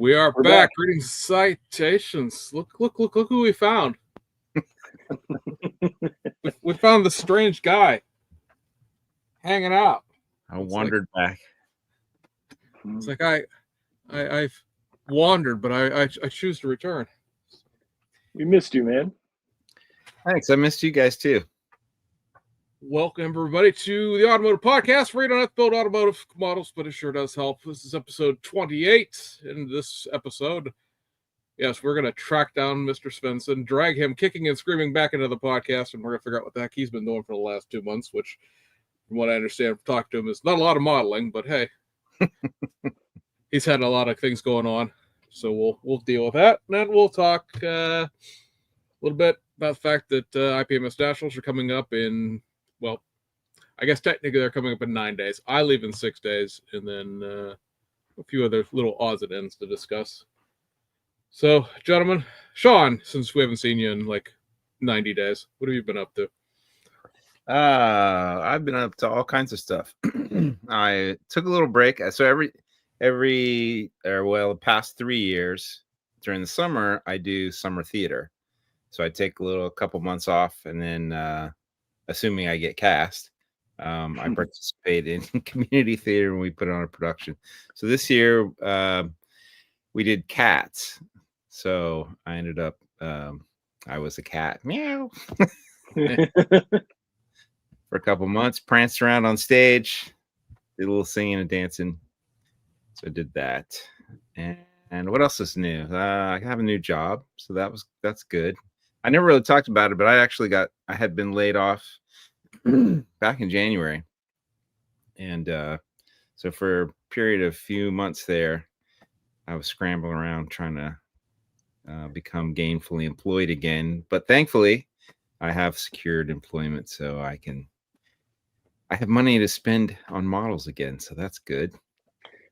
We are We're back. back. Reading citations. Look who we found. we found the strange guy hanging out. I wandered back. It's like I've wandered, but I choose to return. We missed you, man. Thanks. I missed you guys too. Welcome, everybody, to the Automotive Podcast. We don't have to build automotive models, but it sure does help. This is episode 28. In this episode, yes, we're going to track down Mr. Svensson, drag him kicking and screaming back into the podcast, and we're going to figure out what the heck he's been doing for the last 2 months, which, from what I understand from talking to him, is not a lot of modeling, but hey, he's had a lot of things going on. So we'll deal with that, and then we'll talk a little bit about the fact that IPMS Nationals are coming up in, well, I guess technically they're coming up in 9 days. I leave in 6 days, and then a few other little odds and ends to discuss. So, gentlemen, Sean, since we haven't seen you in like 90 days, what have you been up to? I've been up to all kinds of stuff. I took a little break. So the past 3 years during the summer, I do summer theater. So I take a couple months off, and then assuming I get cast, I participate in community theater and we put on a production. So this year we did Cats. So I ended up, I was a cat, meow, for a couple months, pranced around on stage, did a little singing and dancing. So I did that. And what else is new? I have a new job, so that's good. I never really talked about it, but I had been laid off back in January. And so for a period of few months there, I was scrambling around trying to become gainfully employed again. But thankfully, I have secured employment, so I have money to spend on models again. So that's good.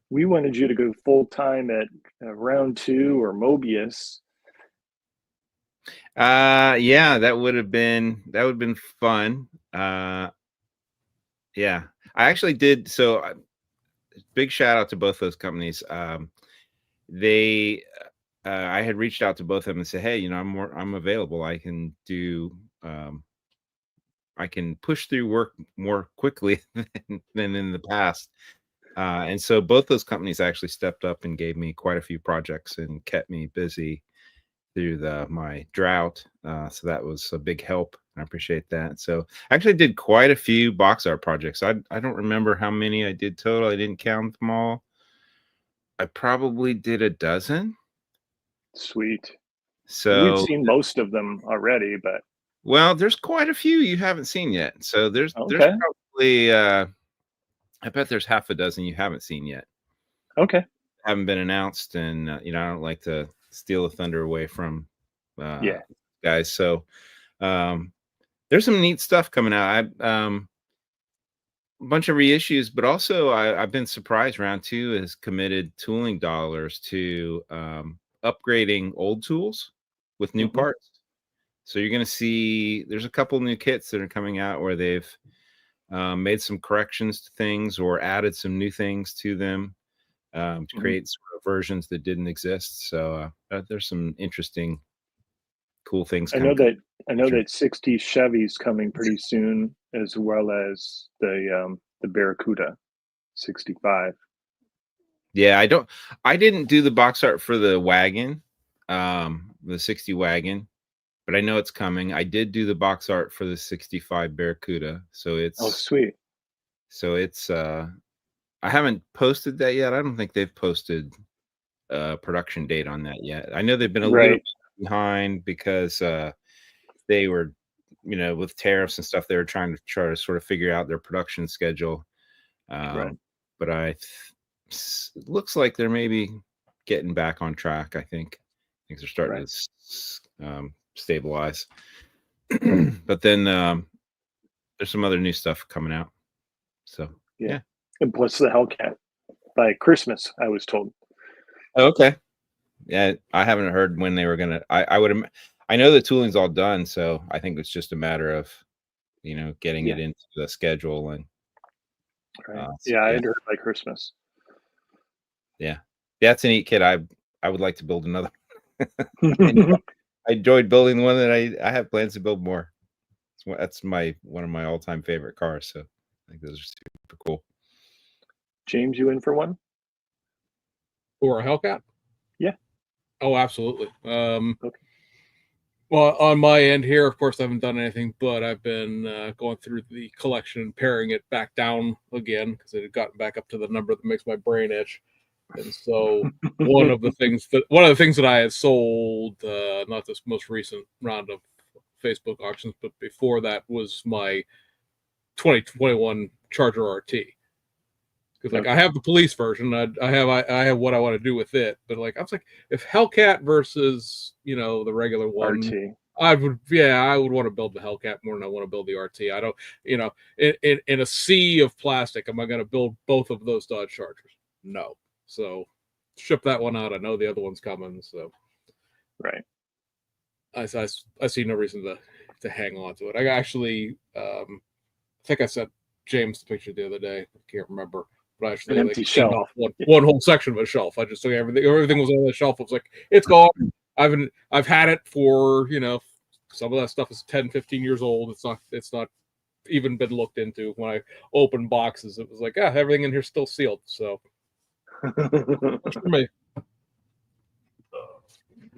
We wanted you to go full time at Round 2 or Mobius. Yeah, that would have been fun. Yeah, I actually did. So big shout out to both those companies. I had reached out to both of them and said, hey, I'm available. I can do, I can push through work more quickly than in the past. And so both those companies actually stepped up and gave me quite a few projects and kept me busy through my drought. So that was a big help. I appreciate that. So I actually did quite a few box art projects. I don't remember how many I did total. I didn't count them all. I probably did a dozen. Sweet. So we've seen most of them already, but well, there's quite a few you haven't seen yet. So there's probably I bet there's half a dozen you haven't seen yet. Okay. Haven't been announced, and I don't like to steal the thunder away from guys. So there's some neat stuff coming out. A bunch of reissues, but also I've been surprised. Round 2 has committed tooling dollars to upgrading old tools with new parts. So you're going to see there's a couple new kits that are coming out where they've made some corrections to things or added some new things to them to create sort of versions that didn't exist. So there's some interesting, cool things. I know that 60 Chevy's coming pretty soon, as well as the Barracuda 65. Yeah, I didn't do the box art for the wagon, the 60 wagon, but I know it's coming. I did do the box art for the 65 Barracuda, so it's sweet. So it's I haven't posted that yet. I don't think they've posted a production date on that yet. I know they've been a little bit behind because they were, with tariffs and stuff, they were trying to sort of figure out their production schedule. But it looks like they're maybe getting back on track. I think things are starting to stabilize. But then there's some other new stuff coming out. So yeah. And plus the Hellcat by Christmas, I was told. Okay. Yeah, I haven't heard when they were gonna. I know the tooling's all done, so I think it's just a matter of, getting it into the schedule and. I had heard by Christmas. Yeah, that's a neat kit. I would like to build another. I enjoyed building the one that I have plans to build more. That's one of my all-time favorite cars. So I think those are super cool. James, you in for one? Or a Hellcat? Yeah. Oh, absolutely. Okay. Well, on my end here, of course, I haven't done anything, but I've been going through the collection and paring it back down again because it had gotten back up to the number that makes my brain itch. And so one of the things that I had sold, not this most recent round of Facebook auctions, but before that was my 2021 Charger RT. Because like I have the police version, I have what I want to do with it, but like I was like, if Hellcat versus the regular one, RT. I would want to build the Hellcat more than I want to build the RT. I don't, in a sea of plastic, am I going to build both of those Dodge Chargers? No. So ship that one out. I know the other one's coming, so right. I see no reason to hang on to it. I actually, I think I sent James the picture the other day. I can't remember. But actually, an empty shelf. One whole section of a shelf. I just took everything. Everything was on the shelf. I was like, it's gone. I've had it for some of that stuff is 10, 15 years old. It's not even been looked into. When I opened boxes, it was like, everything in here is still sealed. So for me.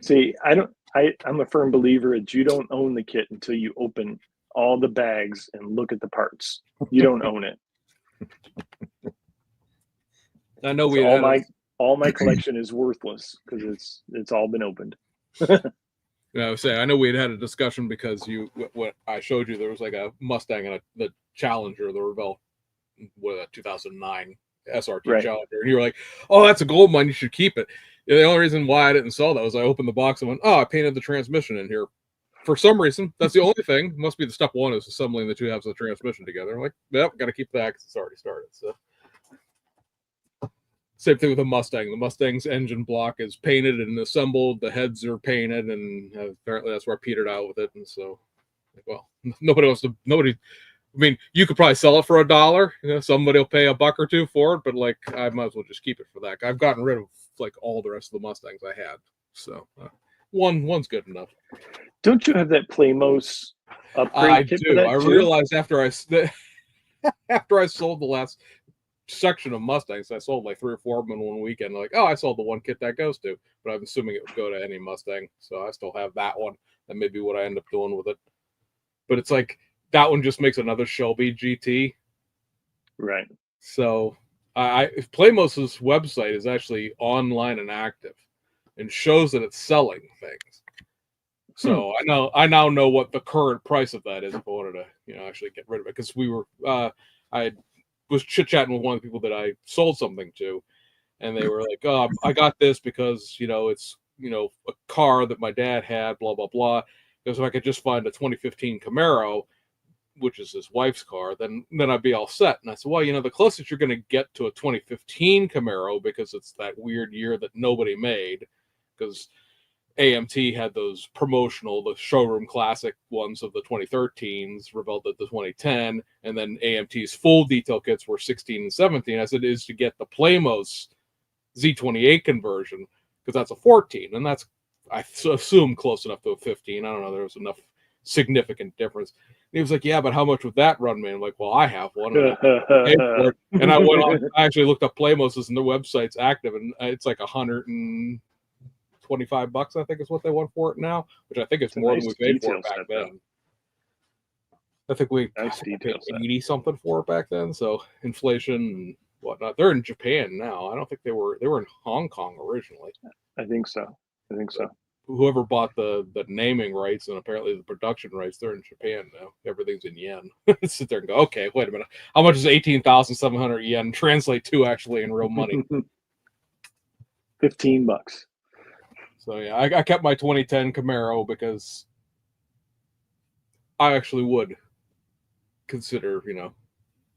See, I'm a firm believer that you don't own the kit until you open all the bags and look at the parts. You don't own it. I know all my collection is worthless because it's all been opened. I was saying, I know we had a discussion because what I showed you, there was like a Mustang and the Challenger, the Revell, with a 2009 SRT right. Challenger, and you were like, "Oh, that's a gold mine. You should keep it." The only reason why I didn't sell that was I opened the box and went, "Oh, I painted the transmission in here." For some reason, that's the only thing. Must be the step one is assembling the two halves of the transmission together. I'm like, "Yep, got to keep that because it's already started." So. Same thing with the Mustang. The Mustang's engine block is painted and assembled. The heads are painted, and apparently that's where I petered out with it. And so, well, nobody wants to. Nobody. I mean, you could probably sell it for $1. Somebody will pay $1 or $2 for it, but like, I might as well just keep it for that. I've gotten rid of like all the rest of the Mustangs I had, so one's good enough. Don't you have that Playmos upgrade kit for that I realized after I sold the last section of Mustangs, I sold like 3 or 4 of them in one weekend. Like, I sold the one kit that goes to, but I'm assuming it would go to any Mustang, so I still have that one. That may be what I end up doing with it. But it's like that one just makes another Shelby GT, right? So, Playmos's website is actually online and active, and shows that it's selling things. So I now know what the current price of that is if I wanted to, actually get rid of it, because I was chit-chatting with one of the people that I sold something to, and they were like, I got this because it's a car that my dad had, blah blah blah, because if I could just find a 2015 Camaro, which is his wife's car, then I'd be all set. And I said, well, the closest you're going to get to a 2015 Camaro, because it's that weird year that nobody made, because AMT had those promotional, the showroom classic ones of the 2013s, Revell did the 2010, and then AMT's full detail kits were 16 and 17. I said, is to get the Playmos Z28 conversion, because that's a 14, and that's, I assume, close enough to a 15. I don't know, there was enough significant difference. And he was like, yeah, but how much would that run me? I'm like, well, I have one. And I paid for it. And I went on, I actually looked up Playmos's, and their website's active, and it's like $125, I think is what they want for it now, which I think is more than we paid for it back then. I think we paid 80 something for it back then. So inflation and whatnot. They're in Japan now. I don't think they were in Hong Kong originally. I think so. Whoever bought the naming rights and apparently the production rights, they're in Japan now. Everything's in yen. Sit there and go, okay, wait a minute. How much is 18,700 yen translate to actually in real money? $15. So yeah, I kept my 2010 Camaro because I actually would consider,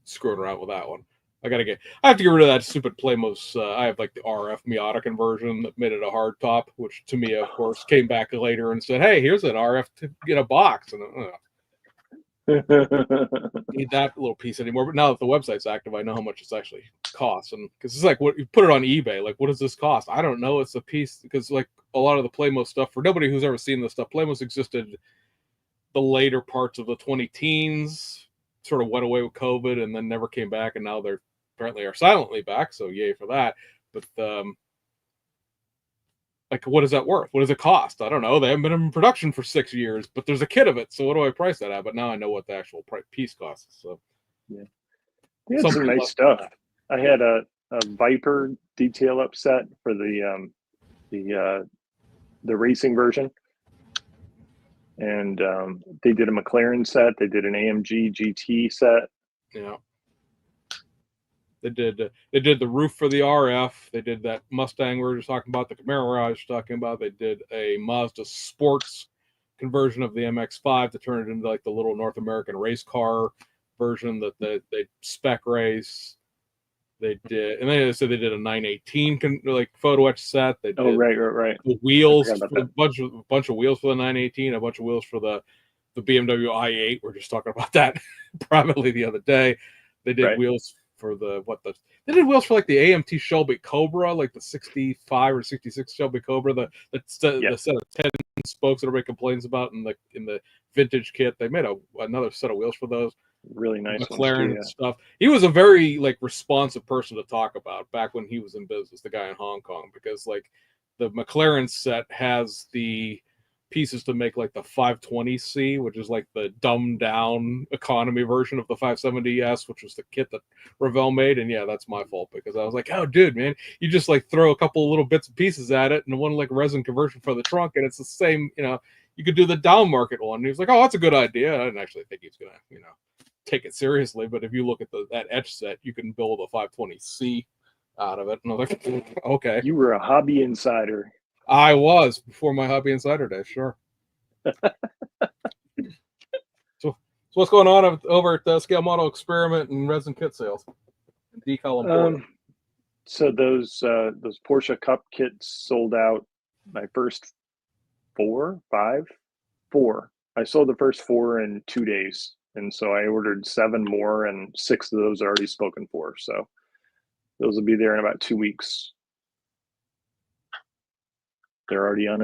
screwing around with that one. I have to get rid of that stupid Playmos. I have like the RF Miata conversion that made it a hard top, which to me, of course, came back later and said, hey, here's an RF to get a box. And need that little piece anymore. But now that the website's active, I know how much it's actually costs. And because it's like, what you put it on eBay, like, what does this cost? I don't know. It's a piece because like a lot of the Playmo stuff, for nobody who's ever seen this stuff, Playmos existed the later parts of the 2010s, sort of went away with COVID and then never came back. And now they're apparently are silently back. So yay for that. But like, what is that worth? What does it cost? I don't know. They haven't been in production for 6 years, but there's a kit of it. So what do I price that at? But now I know what the actual piece costs. So yeah, they had some nice stuff. I had a Viper detail up set for the racing version, and they did a McLaren set. They did an AMG GT set. Yeah. They did the roof for the RF. They did that Mustang we were just talking about, the Camaro I was talking about. They did a Mazda Sports conversion of the MX-5 to turn it into like the little North American race car version that they spec race. They did, and they said they did a 918 like photo etch set. They did right. The wheels, a bunch of wheels for the 918, a bunch of wheels for the BMW i8. We're just talking about that privately the other day. They did wheels for they did wheels for like the AMT Shelby Cobra, like the 65 or 66 Shelby Cobra, the set of 10 spokes that everybody complains about in the vintage kit. They made another set of wheels for those. Really nice McLaren stuff. He was a very like responsive person to talk about back when he was in business, the guy in Hong Kong, because like the McLaren set has the pieces to make like the 520C, which is like the dumbed down economy version of the 570S, which was the kit that Revell made. And yeah, that's my fault, because I was like, oh dude, man, you just like throw a couple of little bits and pieces at it and one like resin conversion for the trunk, and it's the same, you could do the down market one. And he was like, oh, that's a good idea. I didn't actually think he was gonna, take it seriously, but if you look at that etch set, you can build a 520C out of it. And I was like, okay. You were a hobby insider. I was before my hobby insider day, sure. So what's going on over at Scale Model Experiment and Resin Kit Sales? Decal and so those Porsche Cup kits sold out. My first four. I sold the first 4 in 2 days. And so I ordered 7 more, and 6 of those are already spoken for. So those will be there in about 2 weeks. They're already on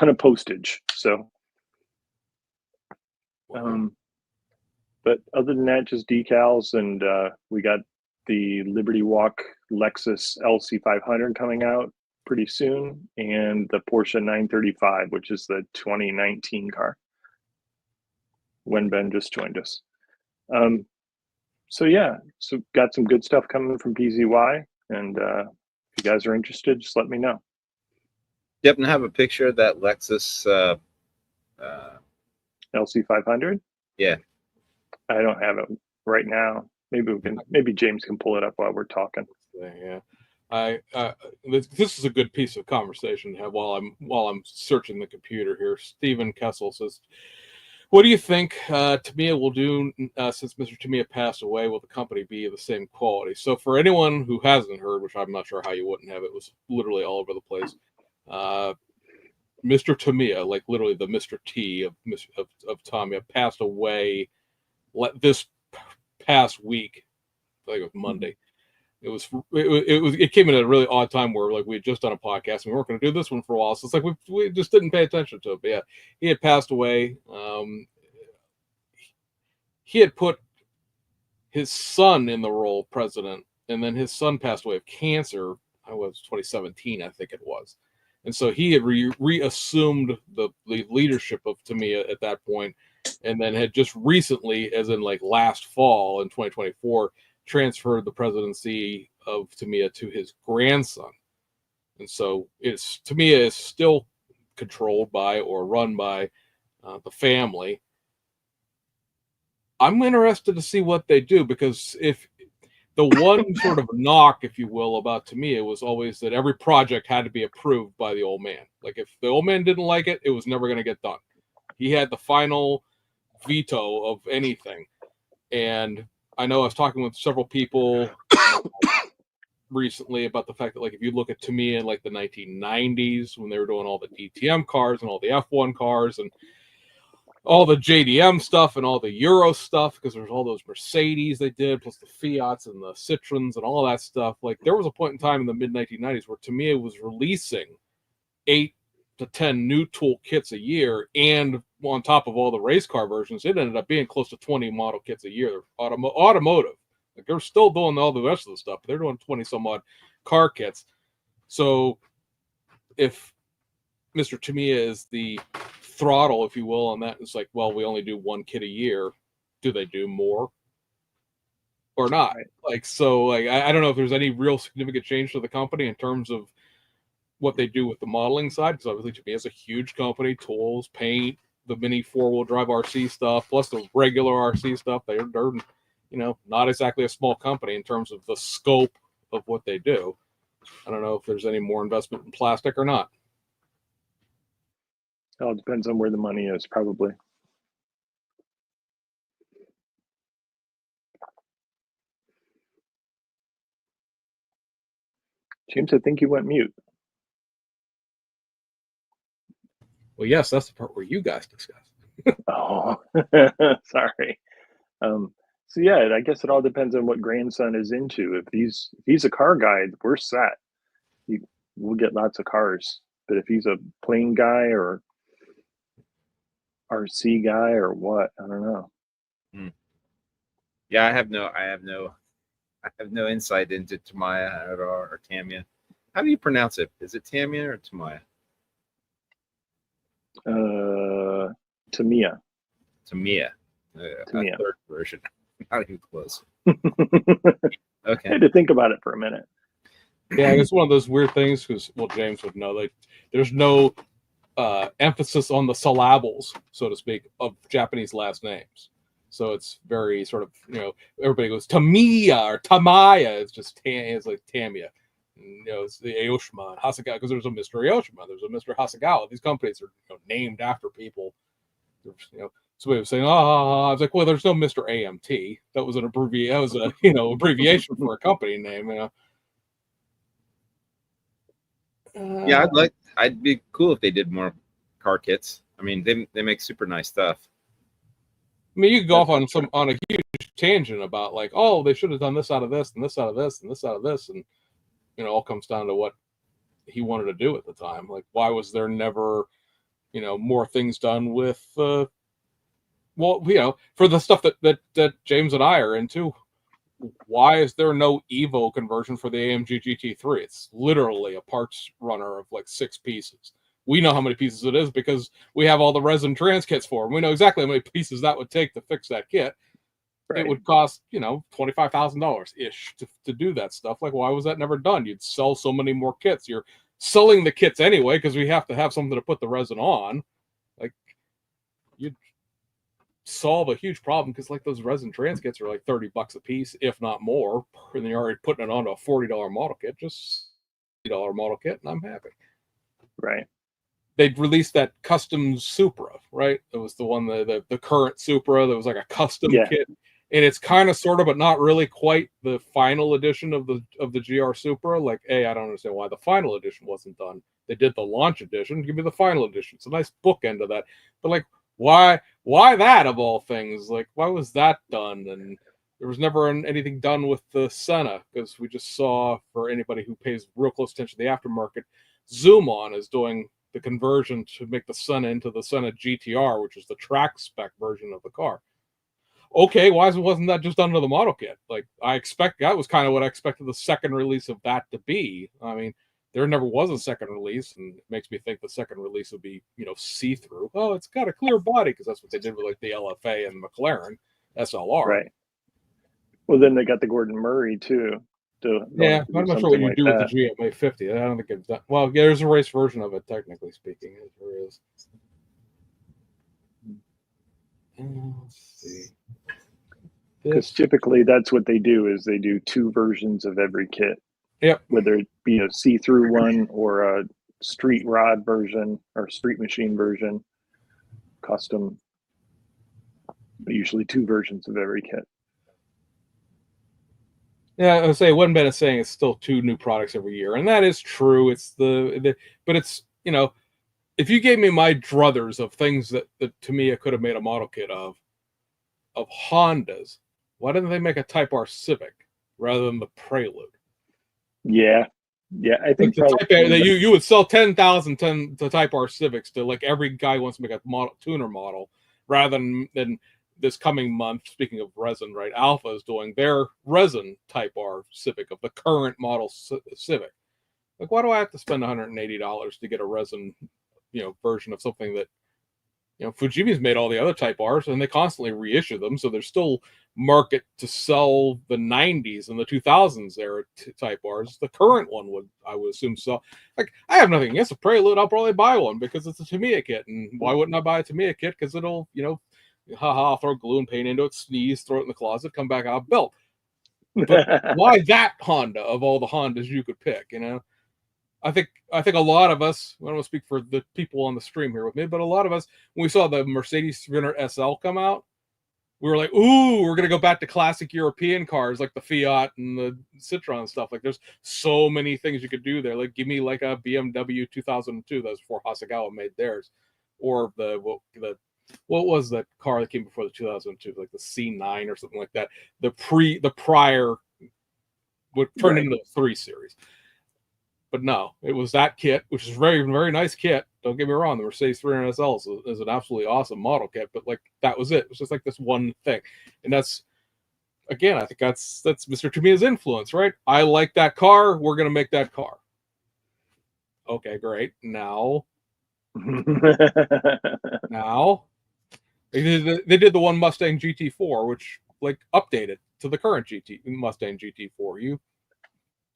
a postage. So, but other than that, just decals, and we got the Liberty Walk Lexus LC500 coming out pretty soon, and the Porsche 935, which is the 2019 car, when Ben just joined us. So got some good stuff coming from PZY, and if you guys are interested, just let me know. Yep, and I have a picture of that Lexus LC500. Yeah, I don't have it right now. Maybe James can pull it up while we're talking. Yeah, this is a good piece of conversation to have while I'm searching the computer here. Stephen Kessel says, what do you think Tamiya will do since Mr. Tamiya passed away? Will the company be of the same quality? So for anyone who hasn't heard, which I'm not sure how you wouldn't have, it was literally all over the place. Mr. Tamiya, like literally the Mr. T of Tamiya, passed away this past week. I think it was Monday. It came in at a really odd time where like we had just done a podcast and we weren't going to do this one for a while. So it's like we just didn't pay attention to it. But yeah, he had passed away. He had put his son in the role of president, and then his son passed away of cancer. I was 2017, I think it was. And so he had reassumed the leadership of Tamiya at that point, and then had just recently, as in like last fall in 2024, transferred the presidency of Tamiya to his grandson. And so Tamiya is still controlled by or run by the family. I'm interested to see what they do, because if the one sort of knock, if you will, about Tamiya was always that every project had to be approved by the old man. Like if the old man didn't like it, it was never going to get done. He had the final veto of anything. And I know I was talking with several people recently about the fact that, like, if you look at Tamiya in like the 1990s when they were doing all the DTM cars and all the F1 cars, and all the JDM stuff and all the Euro stuff, because there's all those Mercedes they did, plus the Fiats and the Citroens and all that stuff. Like, there was a point in time in the mid 1990s where Tamiya was releasing 8 to 10 new tool kits a year, and on top of all the race car versions, it ended up being close to 20 model kits a year. Automotive, like, they're still doing all the rest of the stuff, but they're doing 20 some odd car kits. So if Mr. Tamiya is the throttle, if you will, and that is like, well, we only do 1 kit a year, do they do more or not? Right. Like, so, like, I don't know if there's any real significant change to the company in terms of what they do with the modeling side, because obviously Tamiya is a huge company, tools, paint, the mini 4-wheel drive RC stuff, plus the regular RC stuff. They're not exactly a small company in terms of the scope of what they do. I don't know if there's any more investment in plastic or not. It all depends on where the money is, probably. James, I think you went mute. Well, yes, that's the part where you guys discuss. Oh, sorry. So yeah, I guess it all depends on what grandson is into. If he's a car guy, we're set. We'll get lots of cars. But if he's a plane guy or RC guy or what, I don't know. Yeah, I have no insight into Tamiya or Tamiya. How do you pronounce it? Is it Tamiya or Tamiya? Tamiya. Tamiya. Tamiya. A third version. Not even close. I Okay. had to think about it for a minute. Yeah, it's one of those weird things because, well, James would know, like, there's no emphasis on the syllables, so to speak, of Japanese last names. So it's very sort of, everybody goes Tamiya or Tamaya. It's just it's like Tamiya. It's the Aoshima and Hasegawa, because there's a Mr. Aoshima, there's a Mr. Hasegawa. These companies are named after people. Somebody was saying, I was like, well, there's no Mr. AMT. That was an abbreviation. That was a abbreviation for a company name. Yeah, I'd be cool if they did more car kits. I mean, they make super nice stuff. I mean, you could go off on a huge tangent about, like, oh, they should have done this out of this and this out of this and this out of this, and it all comes down to what he wanted to do at the time. Like, why was there never more things done with for the stuff that James and I are into? Why is there no Evo conversion for the AMG GT3? It's literally a parts runner of like 6 pieces. We know how many pieces it is because we have all the resin trans kits for them. We know exactly how many pieces that would take to fix that kit. Right. It would cost, $25,000 ish to do that stuff. Like, why was that never done? You'd sell so many more kits. You're selling the kits anyway because we have to have something to put the resin on. Like, you'd solve a huge problem because, like, those resin trans kits are like $30 a piece, if not more, and you're already putting it onto a $40 model kit. Just $40 model kit, and I'm happy. Right. They'd released that custom Supra, right? It was the one, the current Supra that was like a custom kit, and it's kind of sort of, but not really quite the final edition of the GR Supra. Like, I don't understand why the final edition wasn't done. They did the launch edition. Give me the final edition. It's a nice bookend of that. But, like, why that of all things? Like, why was that done? And there was never anything done with the Senna, because we just saw, for anybody who pays real close attention to the aftermarket, Zoom-On is doing the conversion to make the Senna into the Senna GTR, which is the track spec version of the car. Okay, why wasn't that just done to the model kit? Like, that was kind of what I expected the second release of that to be. I mean, there never was a second release, and it makes me think the second release would be, see-through. Oh, it's got a clear body, because that's what they did with, like, the LFA and McLaren SLR. Right. Well, then they got the Gordon Murray too. Yeah, I'm not sure what you do with the GMA 50. I don't think it's that. Well, yeah, there's a race version of it, technically speaking. There is. Let's see. Because typically that's what they do, is they do 2 versions of every kit. Yep. Whether it be a see-through one or a street rod version or street machine version, custom, but usually 2 versions of every kit. Yeah, I would say it wouldn't been saying it's still 2 new products every year, and that is true. It's but it's if you gave me my druthers of things that Tamiya could have made a model kit of Hondas, why didn't they make a Type R Civic rather than the Prelude? Yeah, I think the Type R, you would sell 10,000 the Type R Civics to like every guy who wants to make a tuner model, rather than this coming month. Speaking of resin, right? Alpha is doing their resin Type R Civic of the current model Civic. Like, why do I have to spend $180 to get a resin, version of something that, Fujimi's made all the other Type Rs, and they constantly reissue them, so there's still market to sell the 90s and the 2000s era Type Rs. The current one I would assume, so. Like, I have nothing against a Prelude. I'll probably buy one because it's a Tamiya kit, and why wouldn't I buy a Tamiya kit? Because it'll, I'll throw glue and paint into it, sneeze, throw it in the closet, come back out built. But why that Honda of all the Hondas you could pick? I think a lot of us, I don't want to speak for the people on the stream here with me, but a lot of us, when we saw the Mercedes 300 SL come out, we were like, ooh, we're going to go back to classic European cars like the Fiat and the Citroen stuff. Like, there's so many things you could do there. Like, give me like a BMW 2002. That was before Hasegawa made theirs. Or what was that car that came before the 2002? Like the C9 or something like that. The prior would turn into the 3 Series. But no, it was that kit, which is very, very nice kit. Don't get me wrong, the Mercedes 300 SL is an absolutely awesome model kit, but like that was it. It was just like this one thing. And that's, again, I think that's Mr. Tamiya's influence, right? I like that car, we're gonna make that car. Okay, great. Now they did the one Mustang GT4, which like updated to the current Mustang GT4.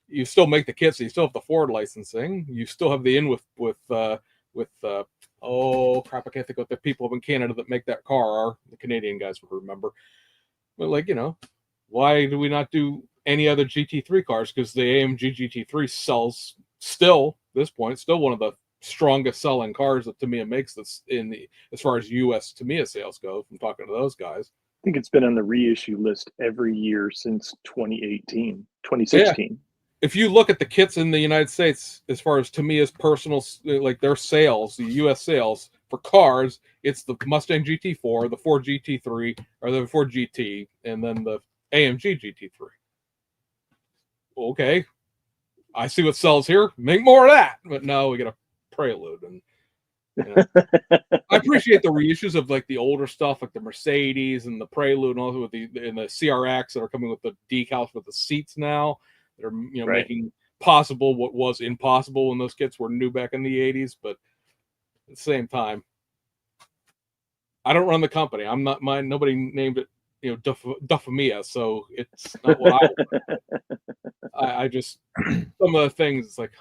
You still make the kits, so you still have the Ford licensing. You still have the in with oh crap, I can't think what the people in Canada that make that car are. The Canadian guys would remember. But like, why do we not do any other GT3 cars? Because the AMG GT3 sells still, at this point, still one of the strongest selling cars that Tamiya makes that's as far as US Tamiya sales go, from talking to those guys. I think it's been on the reissue list every year since 2016. Yeah. If you look at the kits in the United States, as far as Tamiya's personal, like their sales, the U.S. sales for cars, it's the Mustang GT4, the Ford GT3, or the Ford GT, and then the AMG GT3. Okay, I see what sells here. Make more of that. But no, we get a Prelude. And I appreciate the reissues of like the older stuff, like the Mercedes and the Prelude, and also with the CRX that are coming with the decals with the seats now. They're making possible what was impossible when those kits were new back in the 80s. But at the same time, I don't run the company. I'm not mine. Nobody named it, Duffamia, so it's not what I just, some of the things, it's like,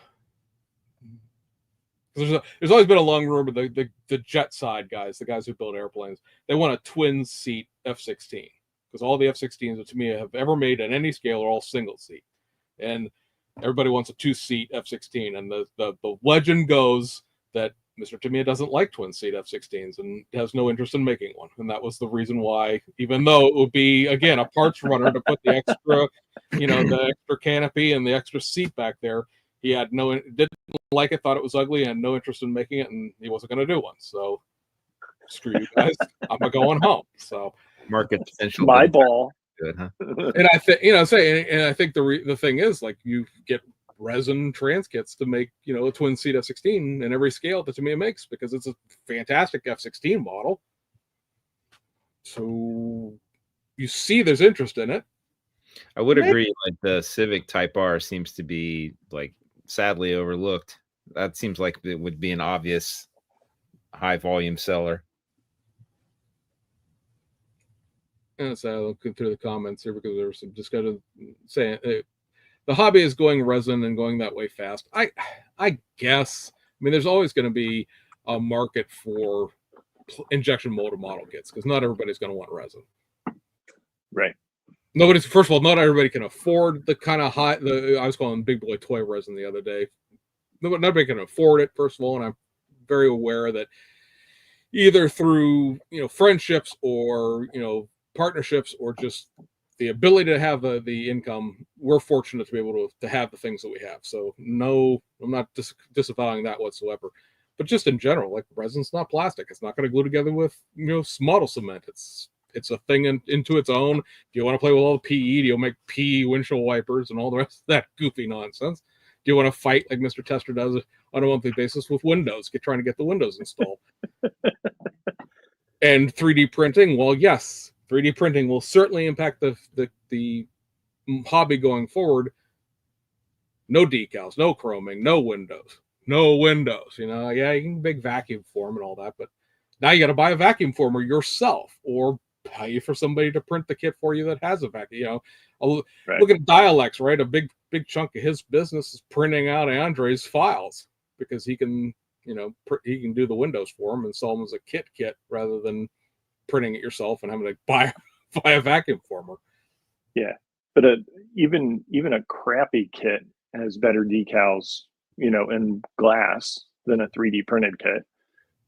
there's always been a long rumor, the jet side guys, the guys who build airplanes, they want a twin seat F-16, because all the F-16s that Tamiya have ever made at any scale are all single seat. And everybody wants a 2-seat F-16, and the legend goes that Mr. Tamiya doesn't like twin-seat F-16s and has no interest in making one, and that was the reason why. Even though it would be, again, a parts runner to put the extra, the extra canopy and the extra seat back there, he had didn't like it, thought it was ugly, and no interest in making it, and he wasn't going to do one. So screw you guys, I'm going home. So market potential. My ball. Good, huh? And I think I think the thing is, like, you get resin trans kits to make a twin seat F-16 in every scale that Tamiya makes, because it's a fantastic F-16 model. So you see there's interest in it. I would agree. Like the Civic Type R seems to be like sadly overlooked. That seems like it would be an obvious high volume seller. And so I'll look through the comments here, because there was some discussion saying the hobby is going resin and going that way fast. I guess. I mean, there's always going to be a market for injection molded model kits, because not everybody's going to want resin. Right. First of all, not everybody can afford the kind of high. I was calling big boy toy resin the other day. Nobody can afford it, first of all, and I'm very aware that either through friendships or partnerships, or just the ability to have the income, we're fortunate to be able to have the things that we have. So no, I'm not disavowing that whatsoever. But just in general, like resin's not plastic. It's not going to glue together with model cement. It's a thing into its own. Do you want to play with all the PE? Do you make PE windshield wipers and all the rest of that goofy nonsense? Do you want to fight like Mr. Tester does on a monthly basis with Windows, trying to get the Windows installed? And 3D printing, well, yes, 3D printing will certainly impact the hobby going forward. No decals, no chroming, no windows. Yeah, you can big vacuum form and all that, but now you got to buy a vacuum former yourself or pay for somebody to print the kit for you that has a vacuum. Right. Look at Dialex, right? A big chunk of his business is printing out Andre's files because he can, he can do the windows for him and sell them as a kit rather than printing it yourself and having to buy a vacuum former. Yeah, but even a crappy kit has better decals, in glass than a 3D printed kit.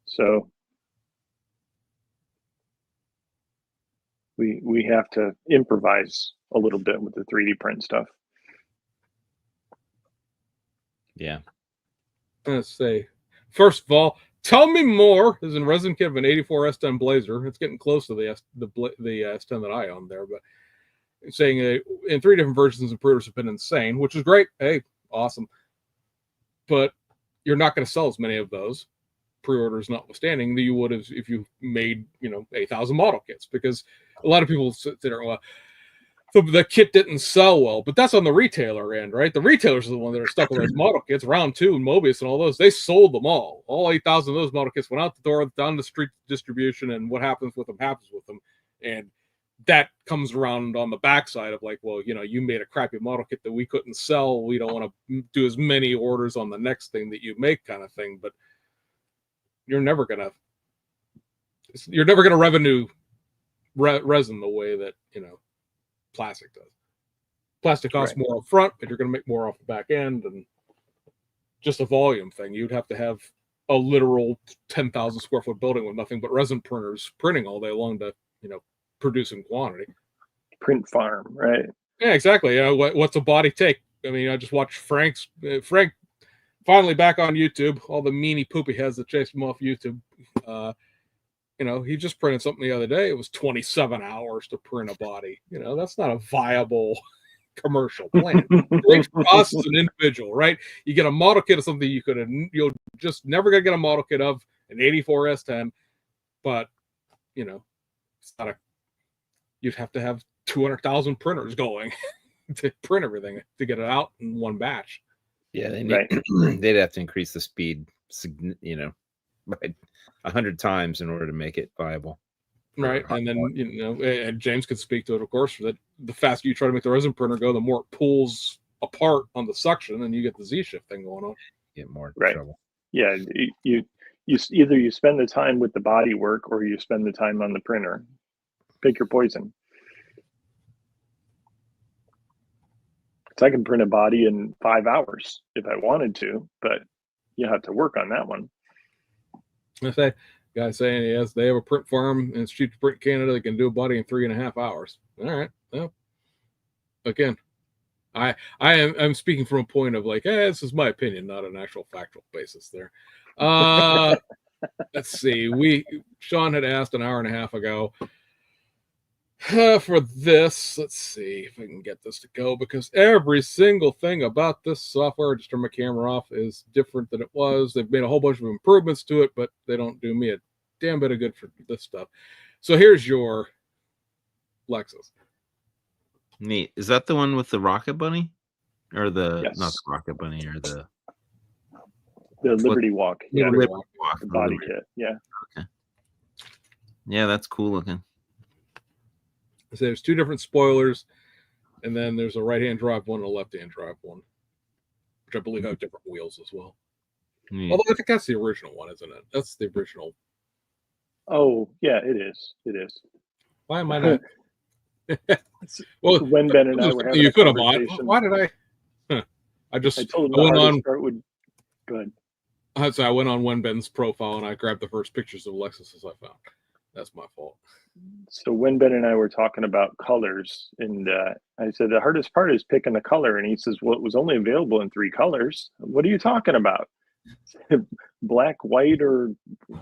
So we have to improvise a little bit with the 3D print stuff. Yeah. Let's say, first of all, tell me more. There's a resin kit of an 84 S10 Blazer. It's getting close to the S10 that I own there, but it's saying in 3 different versions, the pre-orders have been insane, which is great. Hey, awesome. But you're not going to sell as many of those pre-orders notwithstanding that you would have if you made 8,000 model kits, because a lot of people sit there, well, the kit didn't sell well, but that's on the retailer end, right? The retailers are the one that are stuck with those model kits. Round 2 and Mobius and all those, they sold them all 8,000 of those model kits went out the door, down the street distribution, and what happens with them. And that comes around on the backside of like, well, you made a crappy model kit that we couldn't sell. We don't want to do as many orders on the next thing that you make, kind of thing. But you're never gonna revenue resin the way that plastic does. Plastic costs more up front, but you're going to make more off the back end, and just a volume thing. You'd have to have a literal 10,000 square foot building with nothing but resin printers printing all day long to produce in quantity. Print farm, right? Yeah, exactly. What's a body take? I mean, I just watched Frank finally back on YouTube. All the meanie poopy heads that chased him off YouTube. He just printed something the other day. It was 27 hours to print a body. That's not a viable commercial plan. Great for us as an individual, right? You get a model kit of something you'll just never gonna get a model kit of an 84 S10, but it's not you'd have to have 200,000 printers going to print everything to get it out in one batch. Yeah, they'd have to increase the speed, by 100 times in order to make it viable. Right. And then, and James could speak to it, of course, that the faster you try to make the resin printer go, the more it pulls apart on the suction, and you get the Z-shift thing going on. Get more trouble. Yeah. You either you spend the time with the body work or you spend the time on the printer. Pick your poison. I can print a body in 5 hours if I wanted to, but you have to work on that one. I say, guy saying yes, they have a print farm and it's cheap to print in Canada. They can do a body in 3.5 hours. All right. Well, again, I'm speaking from a point of like, this is my opinion, not an actual factual basis there. Let's see. Sean had asked an hour and a half ago for this. Let's see if I can get this to go, because every single thing about this software, just turn my camera off, is different than it was. They've made a whole bunch of improvements to it, but they don't do me a damn bit of good for this stuff. So here's your Lexus. Neat. Is that the one with the Rocket Bunny? Or the yes. Not the Rocket Bunny, or the Liberty Walk. Yeah, Liberty Walk. The body kit. Yeah. Okay. Yeah, that's cool looking. So there's 2 different spoilers, and then there's a right-hand drive one and a left-hand drive one, which I believe have different wheels as well. Although I think that's the original one, isn't it? That's the original. Oh, yeah, it is. It is. Why am I not? Well, when Ben and I were having you a could have bought. conversation, why did I? I told him the went hardest on. part would. Go ahead. So I went on Wenben's profile and I grabbed the first pictures of Lexuses I found. That's my fault. So when Ben and I were talking about colors, and I said the hardest part is picking the color, and he says, "Well, it was only available in 3 colors. What are you talking about?" black, white, or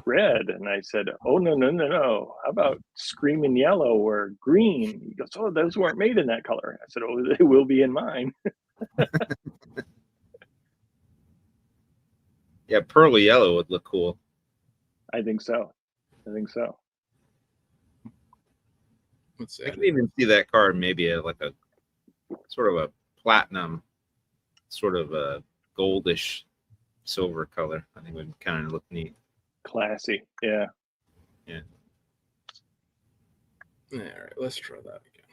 red. And I said, oh, no. How about screaming yellow or green? He goes, oh, those weren't made in that color. I said, oh, they will be in mine. Yeah, pearly yellow would look cool. I think so. Let's see. I can even see that car maybe like a sort of a platinum, sort of a goldish silver color. I think it would kind of look neat. Classy. Yeah. All right, let's try that again.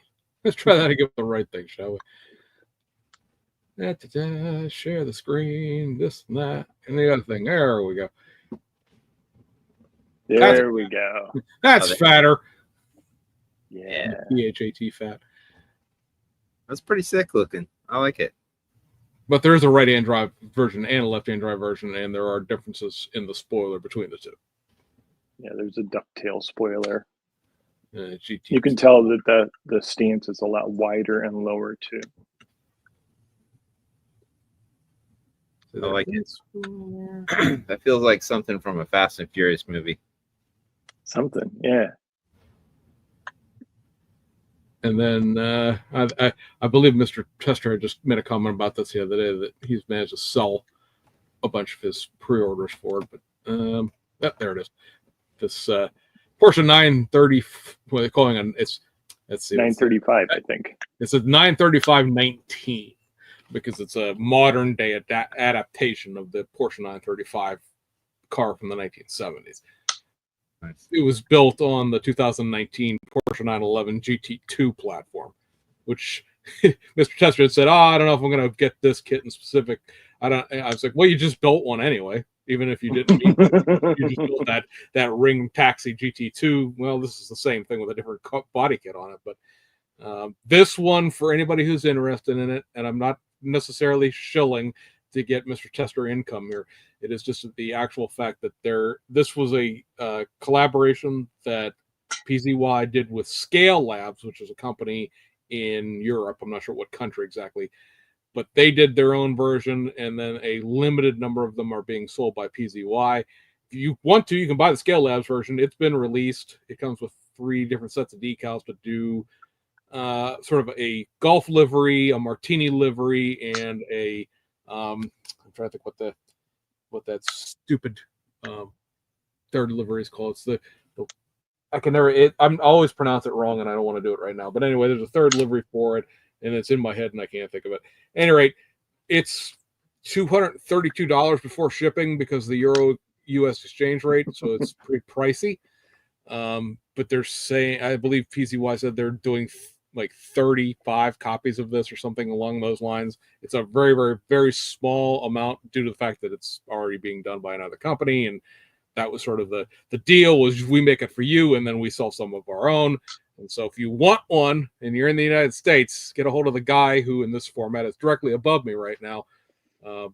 Let's try that again with the right thing, shall we? Share the screen, this and that, and the other thing. There we go. There we go. That's fatter. Yeah. PHAT fat. That's pretty sick looking. I like it. But there is a right-hand drive version and a left-hand drive version, and there are differences in the spoiler between the two. Yeah, there's a ducktail spoiler. GT. You can tell that the stance is a lot wider and lower too. I like it. That feels like something from a Fast and Furious movie. Something, yeah. And then I believe Mr. Tester just made a comment about this the other day that he's managed to sell a bunch of his pre-orders for it. But there it is. This Porsche 930. What are they calling it? Let's see. 935, I think. It's a 935-19 because it's a modern day adaptation of the Porsche 935 car from the 1970s. Nice. It was built on the 2019 Porsche 911 GT2 platform, which Mr. Tester had said, I don't know if I'm going to get this kit in specific. I was like, well, you just built one anyway, even if you didn't need it. You just built that Ring Taxi GT2. Well, this is the same thing with a different body kit on it. But this one, for anybody who's interested in it, and I'm not necessarily shilling to get Mr. Tester income here, it is just the actual fact that this was a collaboration that PZY did with Scale Labs, which is a company in Europe. I'm not sure what country exactly, but they did their own version, and then a limited number of them are being sold by PZY. If you want to, you can buy the Scale Labs version. It's been released. It comes with 3 different sets of decals, but do sort of a Golf livery, a Martini livery, and a I'm trying to think what that stupid third livery is called. It's the I can never I'm always pronounce it wrong, and I don't want to do it right now. But anyway, there's a third livery for it, and it's in my head, and I can't think of it. At any rate, it's $232 before shipping because of the Euro US exchange rate, so it's pretty pricey. But they're saying, I believe PZY said they're doing like 35 copies of this or something along those lines. It's a very, very, very small amount due to the fact that it's already being done by another company. And that was sort of the deal was we make it for you and then we sell some of our own. And so if you want one and you're in the United States, get a hold of the guy who in this format is directly above me right now.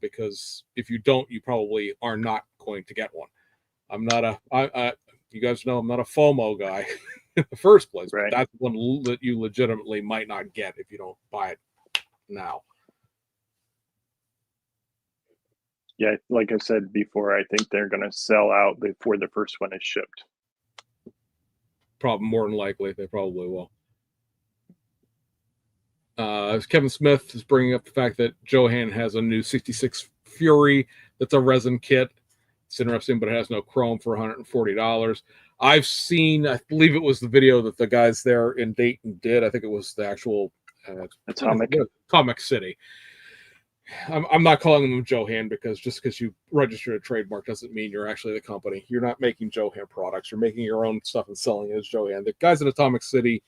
Because if you don't, you probably are not going to get one. I'm not you guys know I'm not a FOMO guy in the first place, right. But that's one that you legitimately might not get if you don't buy it now. Yeah, like I said before, I think they're going to sell out before the first one is shipped. Probably more than likely, they probably will. Kevin Smith is bringing up the fact that Johan has a new 66 Fury that's a resin kit. It's interesting, but it has no chrome for $140. I've seen, I believe it was the video that the guys there in Dayton did. I think it was the actual Atomic City. I'm not calling them Johan because just because you registered a trademark doesn't mean you're actually the company. You're not making Johan products. You're making your own stuff and selling it as Johan. The guys at Atomic City,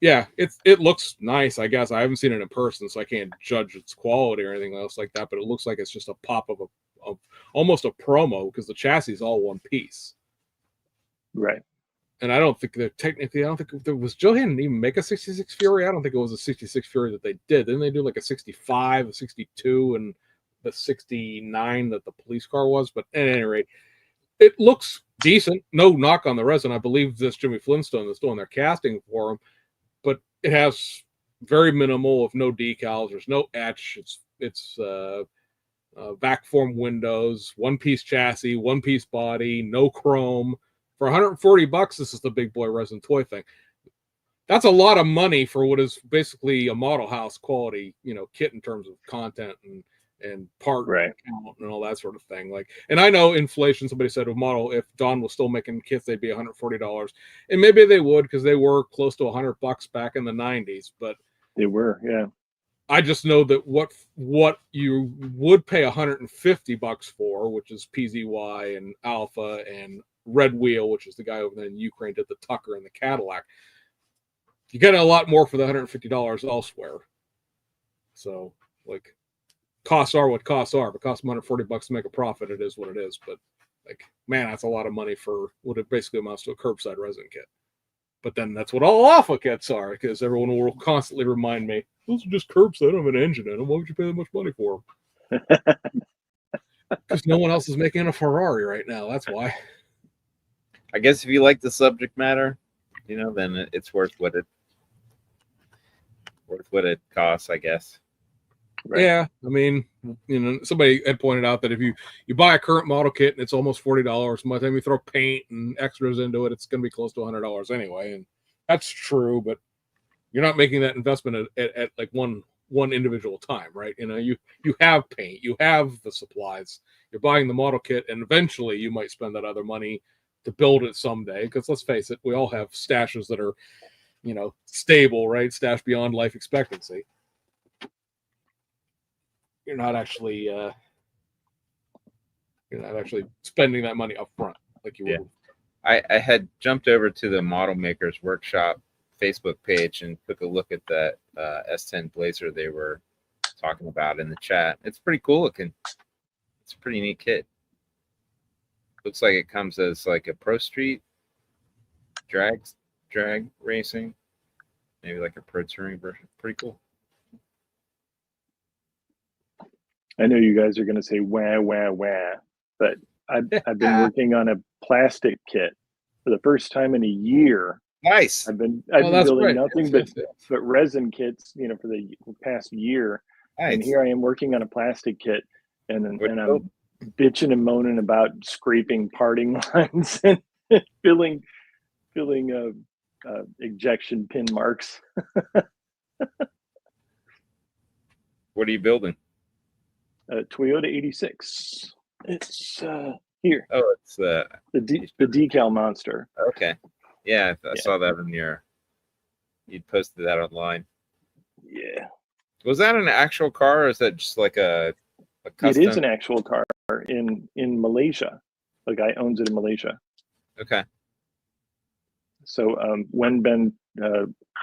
yeah, it looks nice, I guess. I haven't seen it in person, so I can't judge its quality or anything else like that, but it looks like it's just a pop of almost a promo because the chassis is all one piece. Right. And I don't think there was Johan didn't even make a 66 Fury. I don't think it was a 66 Fury that they did. Didn't they do like a 65, a 62, and the 69 that the police car was? But at any rate, it looks decent. No knock on the resin. I believe this Jimmy Flintstone is doing their casting for him, but it has very minimal, if no decals. There's no etch. It's vac form windows, one-piece chassis, one-piece body, no chrome. For $140, this is the big boy resin toy thing. That's a lot of money for what is basically a model house quality, kit in terms of content and part count and all that sort of thing. Like, and I know inflation. Somebody said if Don was still making kits, they'd be $140, and maybe they would because they were close to $100 back in the '90s. But they were, yeah. I just know that what you would pay $150 for, which is PZY and Alpha and Red Wheel, which is the guy over there in Ukraine did the Tucker and the Cadillac. You get a lot more for the $150 elsewhere. So, like, costs are what costs are. If it costs them $140 to make a profit, it is what it is. But, like, man, that's a lot of money for what it basically amounts to a curbside resin kit. But then that's what all Alpha kits are, because everyone will constantly remind me, those are just curbside, I don't have an engine in them. Why would you pay that much money for them? Because no one else is making a Ferrari right now. That's why. I guess if you like the subject matter, then it's worth what it costs, I guess. Right. Yeah, I mean, somebody had pointed out that if you buy a current model kit and it's almost $40, by the time you throw paint and extras into it, it's going to be close to $100 anyway, and that's true. But you're not making that investment at like one individual time, right? You have paint, you have the supplies, you're buying the model kit, and eventually you might spend that other money to build it someday. Because let's face it, we all have stashes that are, stable, right? Stash beyond life expectancy. You're not actually spending that money up front like you would. I had jumped over to the Model Makers Workshop Facebook page and took a look at that S10 Blazer they were talking about in the chat. It's pretty cool looking. It's a pretty neat kit. Looks like it comes as like a Pro Street drag racing, maybe like a Pro Touring version. Pretty cool. I know you guys are going to say wah, wah, wah, but I've been working on a plastic kit for the first time in a year. Nice. I've been building nothing but resin kits, for the past year. Nice. And here I am working on a plastic kit, and I'm bitching and moaning about scraping parting lines and filling ejection pin marks. What are you building? Toyota 86. It's here. Oh, it's the decal monster. Okay. Yeah, I saw that you'd posted that online. Yeah. Was that an actual car, or is that just like a custom? It is an actual car in Malaysia. The guy owns it in Malaysia. Okay. So when Ben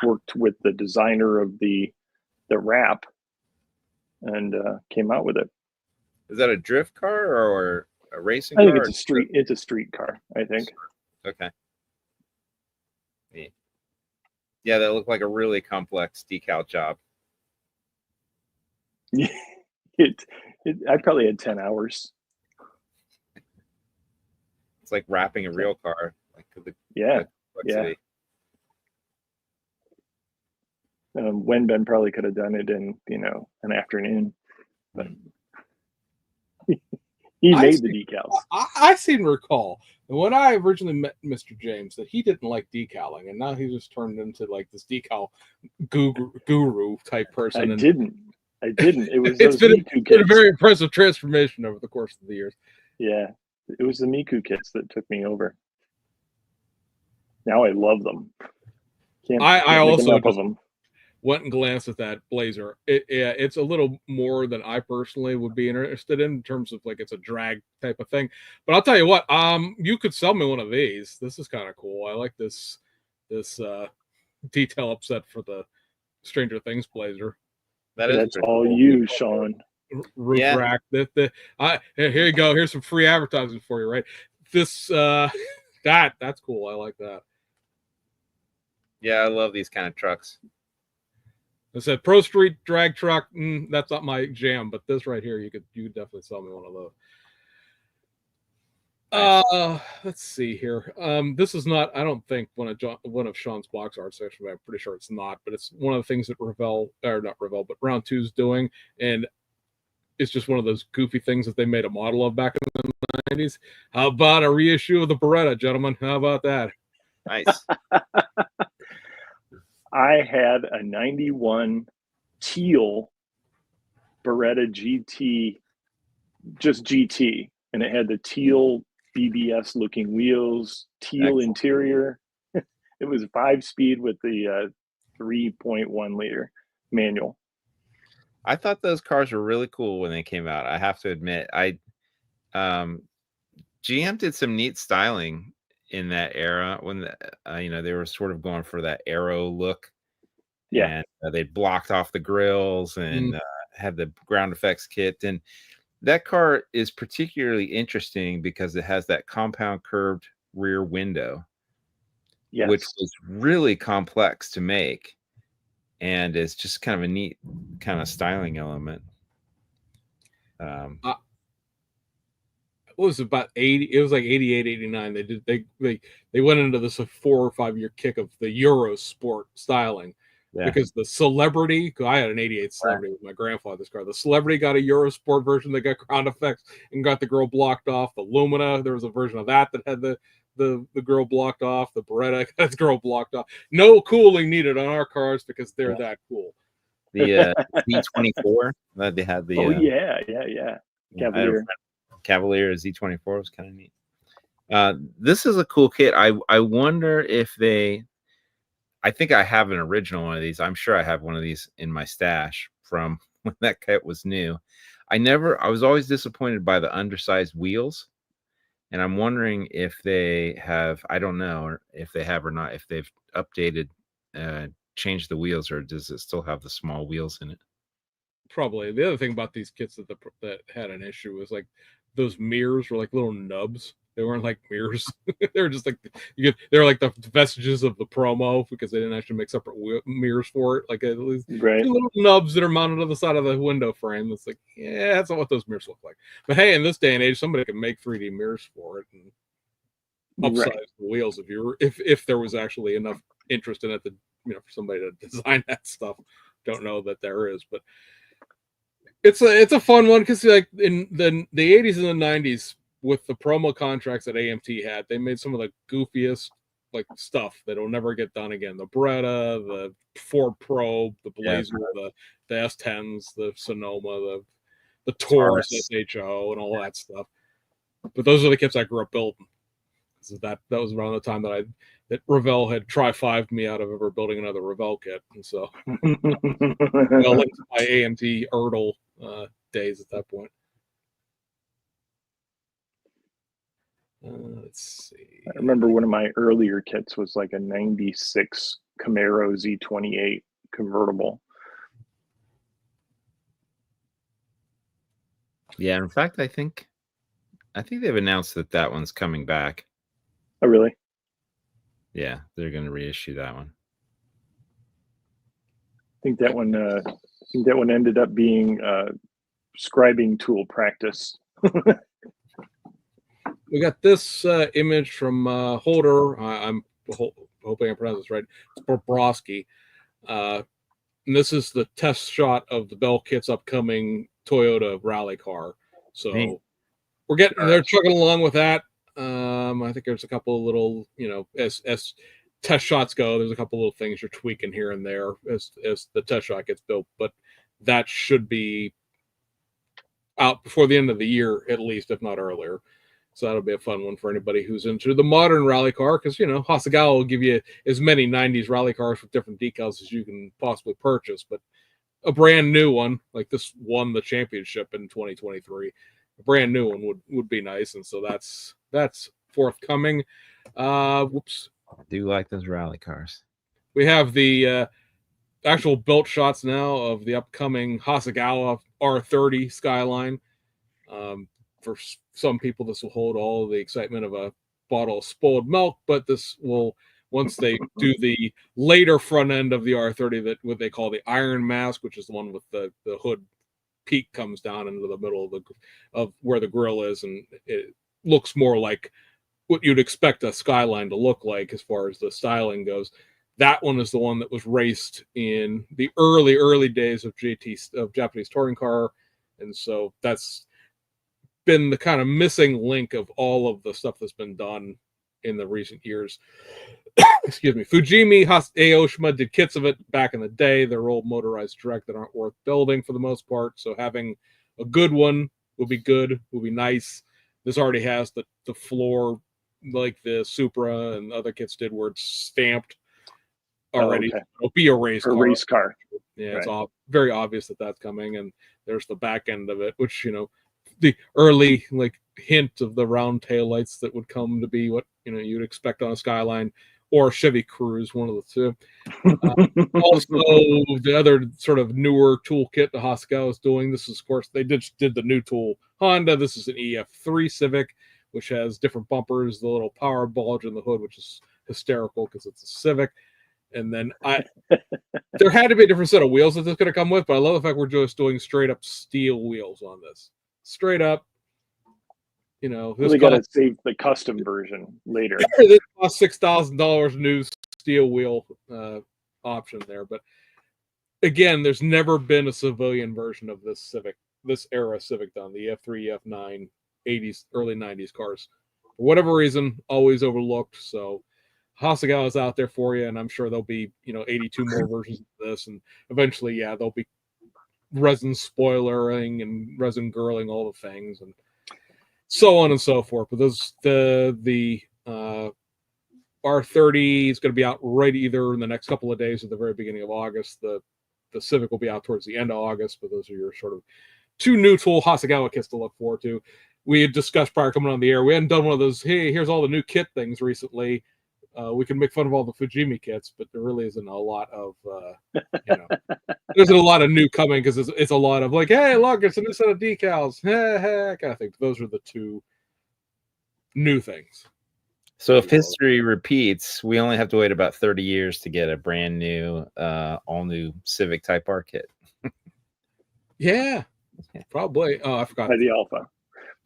worked with the designer of the wrap and came out with it. Is that a drift car or a racing car? I think it's a street car, I think. Okay. Yeah, that looked like a really complex decal job. Yeah, I probably had 10 hours. It's like wrapping a real car. Yeah. Wenben probably could have done it in an afternoon, but he made the decals. I seem to recall when I originally met Mr. James that he didn't like decaling, and now he just turned into like this decal guru type person. I didn't. It was it's been a very impressive transformation over the course of the years. Yeah, it was the Miku kits that took me over. Now I love them. I also just went and glanced at that Blazer. It's a little more than I personally would be interested in terms of like it's a drag type of thing. But I'll tell you what, you could sell me one of these. This is kind of cool. I like this detail upset for the Stranger Things Blazer. That's all cool. You, Sean. Roof rack. Here you go. Here's some free advertising for you, right? This that's cool. I like that. Yeah, I love these kind of trucks. I said Pro Street drag truck. That's not my jam, but this right here, you could definitely sell me one of those. Nice. Let's see here. This is not, I don't think, one of Sean's box art section, but I'm pretty sure it's not. But it's one of the things that Round 2 is doing, and it's just one of those goofy things that they made a model of back in the 90s. How about a reissue of the Beretta, gentlemen? How about that? Nice. I had a 91 teal Beretta GT, just GT, and it had the teal BBS looking wheels, teal Excellent. interior. It was 5-speed with the 3.1 liter manual. I thought those cars were really cool when they came out. I have to admit, GM did some neat styling in that era when they were sort of going for that aero look. Yeah. And they blocked off the grills and had the ground effects kit. And that car is particularly interesting because it has that compound curved rear window, Yes. which was really complex to make. And it's just kind of a neat kind of styling element. It was about 80. It was like 88, 89. They went into this 4 or 5 year kick of the Euro Sport styling. Yeah. Because the Celebrity, I had an 88 Celebrity with my grandfather's car. The Celebrity got a Eurosport version that got ground effects and got the grill blocked off. The Lumina, there was a version of that had the grill blocked off. The Beretta got its grill blocked off. No cooling needed on our cars because they're that cool. The Z24 that they had the. Oh yeah. Cavalier Z24 was kind of neat. This is a cool kit. I wonder if I think I have an original one of these. I'm sure I have one of these in my stash from when that kit was new. I was always disappointed by the undersized wheels. And I'm wondering if they have, I don't know if they have or not, if they've updated, changed the wheels, or does it still have the small wheels in it? Probably. The other thing about these kits that had an issue was like those mirrors were like little nubs. They weren't like mirrors. They were just like they were like the vestiges of the promo because they didn't actually make separate mirrors for it. Like at least two little nubs that are mounted on the side of the window frame. It's like, yeah, that's not what those mirrors look like. But hey, in this day and age, somebody can make 3D mirrors for it and upsize the wheels if there was actually enough interest in it to for somebody to design that stuff. Don't know that there is, but it's a fun one because like in the 80s and the 90s. With the promo contracts that AMT had, they made some of the goofiest like stuff that'll never get done again. The Beretta, the Ford Probe, the Blazer, the S10s, the Sonoma, the Taurus SHO, and all that stuff. But those are the kits I grew up building. So that was around the time that Revell had tri-fived me out of ever building another Revell kit, and so well into my AMT Erdl days at that point. Let's see. I remember one of my earlier kits was like a 96 Camaro Z28 convertible. Yeah, in fact, I think they've announced that one's coming back. Oh, really? Yeah, they're going to reissue that one. I think that one ended up being scribing tool practice. We got this image from Holder. I'm hoping I pronounce this right. It's Bobrovsky. And this is the test shot of the Bell Kit's upcoming Toyota rally car. So they're chugging along with that. I think there's a couple of little, as test shots go, there's a couple of little things you're tweaking here and there as the test shot gets built. But that should be out before the end of the year, at least, if not earlier. So that'll be a fun one for anybody who's into the modern rally car because, Hasegawa will give you as many 90s rally cars with different decals as you can possibly purchase. But a brand new one, like this won the championship in 2023, a brand new one would be nice. And so that's forthcoming. Whoops. I do like those rally cars. We have the actual built shots now of the upcoming Hasegawa R30 Skyline. For some people, this will hold all the excitement of a bottle of spoiled milk, but this will, once they do the later front end of the R30, that what they call the Iron Mask, which is the one with the hood peak comes down into the middle of where the grill is, and it looks more like what you'd expect a Skyline to look like as far as the styling goes. That one is the one that was raced in the early days of Japanese touring car And so that's been the kind of missing link of all of the stuff that's been done in the recent years. Excuse me. Fujimi Aoshima did kits of it back in the day. They're old motorized direct that aren't worth building for the most part. So having a good one will be good, will be nice. This already has the floor like the Supra and other kits did where it's stamped already. Okay. It'll be a race car. Race car. Yeah, right. It's very obvious that that's coming. And there's the back end of it, which, the early like hint of the round taillights that would come to be what you'd expect on a Skyline or Chevy Cruze, one of the two. Also, the other sort of newer toolkit the Hasegawa is doing. This is, of course, they did the new tool Honda. This is an EF3 Civic, which has different bumpers, the little power bulge in the hood, which is hysterical because it's a Civic. And then there had to be a different set of wheels that this could have come with, but I love the fact we're just doing straight up steel wheels on this. Straight up, this they got to save the custom version later. This cost $6,000 new steel wheel option there, but again, there's never been a civilian version of this era Civic done. The F3, F9, 80s, early 90s cars, for whatever reason, always overlooked. So Hasegawa is out there for you, and I'm sure there'll be 82 more versions of this, and eventually, there'll be resin spoilering and resin girling, all the things, and so on and so forth. But the R30 is going to be out right either in the next couple of days or the very beginning of August. The Civic will be out towards the end of August, but those are your sort of two new tool Hasegawa kits to look forward to. We had discussed prior coming on the air. We hadn't done one of those, hey, here's all the new kit things recently. We can make fun of all the Fujimi kits, but there really isn't a lot of, there isn't a lot of new coming because it's a lot of like, hey, look, it's a new set of decals, kind of thing. Those are the two new things. So if history repeats, we only have to wait about 30 years to get a brand new, all new Civic Type R kit. Yeah, probably. Oh, I forgot. By the Alpha.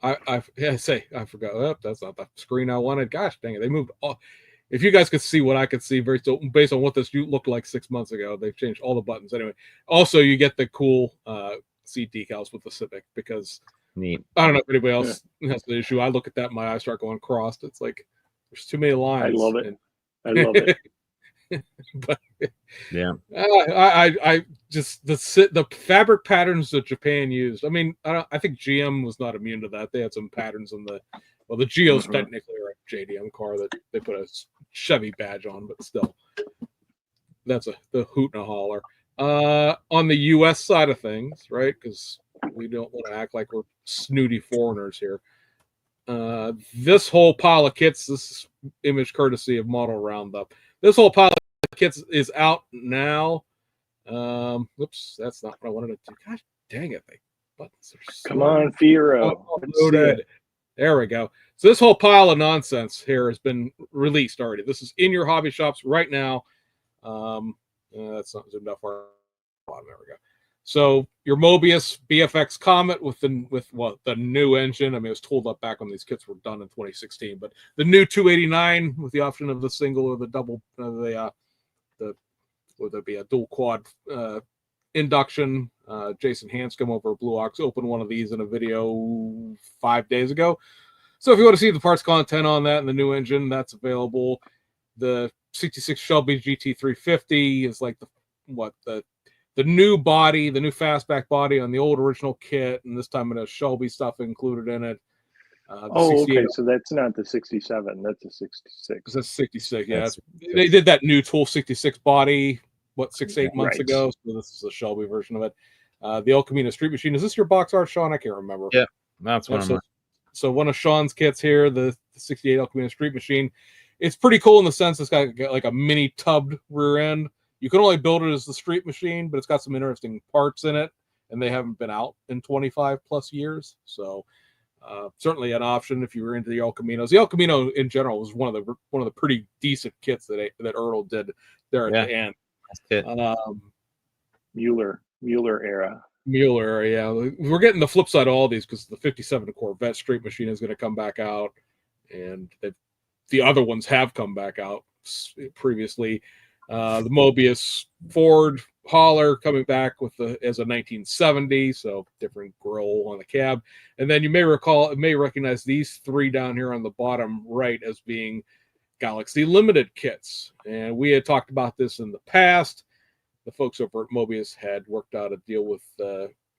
I forgot. Oh, that's not the screen I wanted. Gosh dang it. They moved all. If you guys could see what I could see based on what this looked like 6 months ago, they've changed all the buttons. Anyway, also you get the cool seat decals with the Civic because neat. I don't know if anybody else has the issue. I look at that, my eyes start going crossed. It's like there's too many lines. I love it. I love it. But yeah, I just the fabric patterns that Japan used. I mean, I think GM was not immune to that. They had some patterns on the Geos technically are a JDM car that they put a Chevy badge on, but still, that's the hoot and a holler. On the U.S. side of things, right? Because we don't want to act like we're snooty foreigners here. This whole pile of kits, this image courtesy of Model Roundup. This whole pile of kits is out now. Oops, that's not what I wanted to do. Gosh dang it, buttons are so come on, Firo. Loaded. There we go. So this whole pile of nonsense here has been released already. This is in your hobby shops right now. That's not zoomed out far. There we go. So your Mobius BFX Comet with the new engine. I mean, it was tooled up back when these kits were done in 2016, but the new 289 with the option of the single or the double, would there be a dual quad induction. Jason Hanscom over at Blue Ox opened one of these in a video 5 days ago. So if you want to see the parts content on that and the new engine, that's available. The 66 Shelby GT350 is like the new body, the new fastback body on the old original kit, and this time it has Shelby stuff included in it. Okay, so that's not the 67, that's a 66. It's 66, yeah. They did that new Tool 66 body, 6-8 months ago, so this is a Shelby version of it. The El Camino Street Machine, is this your box art, Sean? I can't remember. Yeah, that's one of mine. So one of Sean's kits here, the 68 El Camino Street Machine. It's pretty cool in the sense it's got like a mini tubbed rear end. You can only build it as the Street Machine, but it's got some interesting parts in it, and they haven't been out in 25 plus years. So certainly an option if you were into the El Caminos. The El Camino in general was one of the pretty decent kits that Ertl did there at the end. Mueller era. Mueller, yeah. We're getting the flip side of all these because the 57 Corvette Street Machine is going to come back out, and the other ones have come back out previously. The Mobius Ford hauler coming back as a 1970, so different grill on the cab. And then you may recognize these three down here on the bottom right as being Galaxy Limited kits. And we had talked about this in the past. The folks over at Mobius had worked out a deal with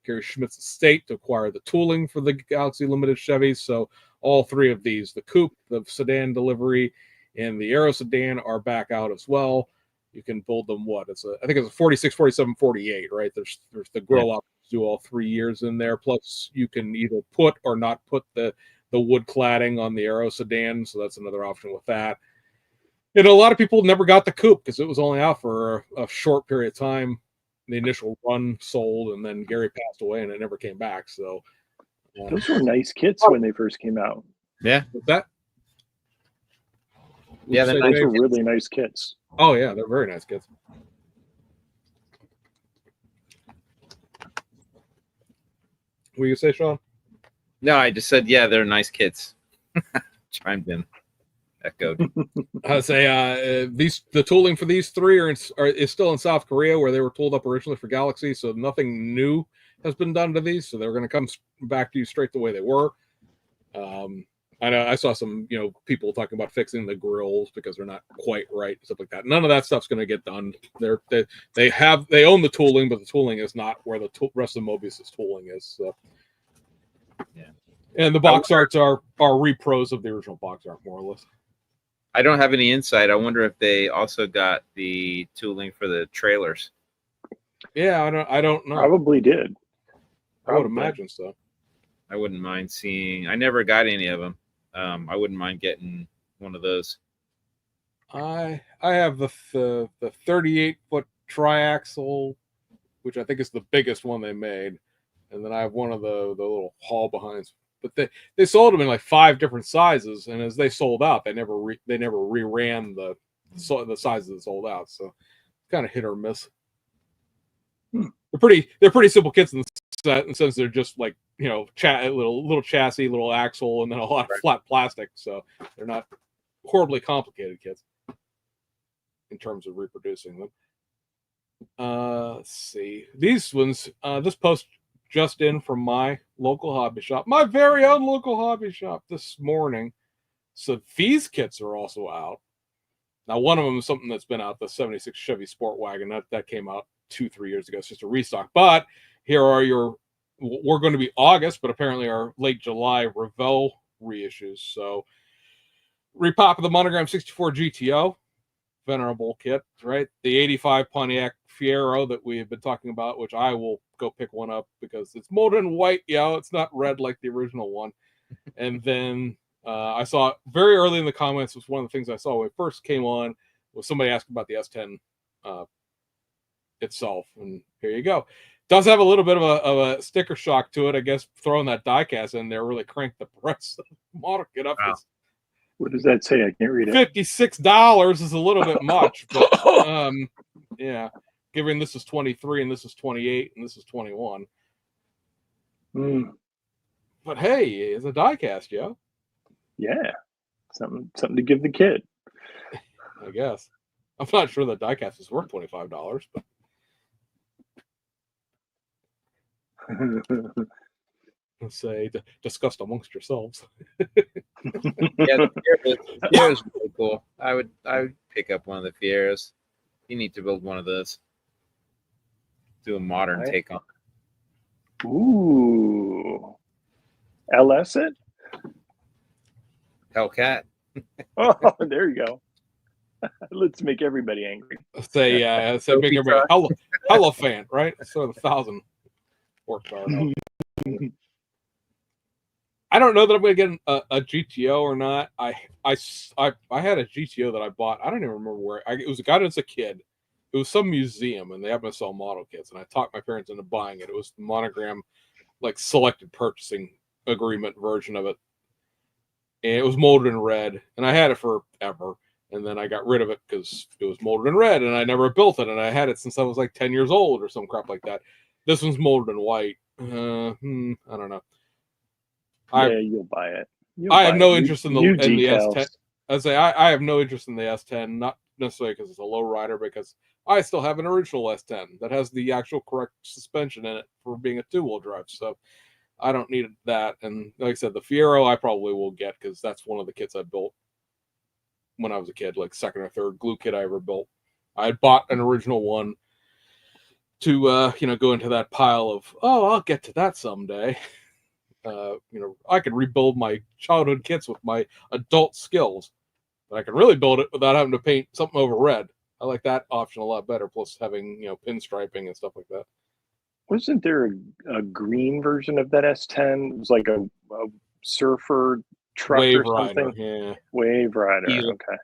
Gary Schmidt's estate to acquire the tooling for the Galaxy Limited Chevys. So all three of these, the coupe, the sedan delivery, and the Aero sedan, are back out as well. You can build them. I think it's a 46, 47, 48, right? There's the grill options do all 3 years in there. Plus, you can either put or not put the wood cladding on the Aero sedan. So that's another option with that. And a lot of people never got the coupe because it was only out for a short period of time. The initial run sold, and then Gary passed away, and it never came back. So those were nice kits when they first came out. Yeah, that. Yeah, those were really nice kits. Oh yeah, they're very nice kits. What you say, Sean? No, I just said they're nice kits. Chimed in, echoed. I say the tooling for these three is still in South Korea, where they were tooled up originally for Galaxy. So nothing new has been done to these. So they're going to come back to you straight the way they were. I know I saw some people talking about fixing the grills because they're not quite right, stuff like that. None of that stuff's going to get done. They own the tooling, but the tooling is not where the rest of Mobius's tooling is. So. Yeah, and the box arts are repros of the original box art, more or less. I don't have any insight. I wonder if they also got the tooling for the trailers. Yeah, I don't know. Probably did. I would imagine so. I wouldn't mind seeing. I never got any of them. I wouldn't mind getting one of those. I have the 38-foot triaxle, which I think is the biggest one they made, and then I have one of the little haul behinds. But they sold them in like 5 different sizes, and as they sold out, they never reran the sizes that sold out. So kind of hit or miss. They're pretty simple kits in the sense they're just like little chassis, little axle, and then a lot of flat plastic. So they're not horribly complicated kits in terms of reproducing them. Let's see these ones. This post just in from my local hobby shop, my very own local hobby shop this morning. So these kits are also out. Now, one of them is something that's been out, the 76 Chevy Sport Wagon. That came out 2-3 years ago. It's just a restock. But here are we're going to be August, but apparently our late July Revell reissues. So repop of the Monogram 64 GTO, venerable kit, right? The 85 Pontiac Fiero that we have been talking about, which I will go pick one up because it's molded in white. Yeah, it's not red like the original one. And then I saw very early in the comments, was one of the things I saw when it first came on, was somebody asking about the S10 itself. And here you go. Does have a little bit of a sticker shock to it. I guess throwing that die cast in there really cranked the price of the model kit up. Wow. What does that say? I can't read it. $56 is a little bit much, but yeah. Given this is 23 and this is 28 and this is 21. But hey, it's a die cast, yo. Yeah. Something to give the kid. I guess. I'm not sure the die cast is worth $25, but let's say discussed amongst yourselves. Yeah, the Fiero is really cool. I would pick up one of the Fieros. You need to build one of those. Do a modern take on it. Ooh. LS it? Hellcat. Oh, there you go. Let's make everybody angry. Say make everybody Elephant, right? So the 1,000 horsepower. I don't know that I'm going to get a GTO or not. I had a GTO that I bought. I don't even remember where. It was a guy that's a kid. It was some museum, and they happen to sell model kits. And I talked my parents into buying it. It was the Monogram, like selected purchasing agreement version of it, and it was molded in red. And I had it forever, and then I got rid of it because it was molded in red, and I never built it. And I had it since I was like 10 years old or some crap like that. This one's molded in white. I don't know. You'll buy it. I have no interest in the S10. I have no interest in the S10. Not necessarily because it's a low rider, because I still have an original S10 that has the actual correct suspension in it for being a 2-wheel drive. So I don't need that. And like I said, the Fiero I probably will get, because that's one of the kits I built when I was a kid, like second or third glue kit I ever built. I had bought an original one to go into that pile of, oh, I'll get to that someday. I could rebuild my childhood kits with my adult skills, but I can really build it without having to paint something over red. I like that option a lot better, plus having pinstriping and stuff like that. Wasn't there a green version of that S10? It was like a surfer truck Wave or something. Rider, yeah. Wave Rider. Yeah. Okay.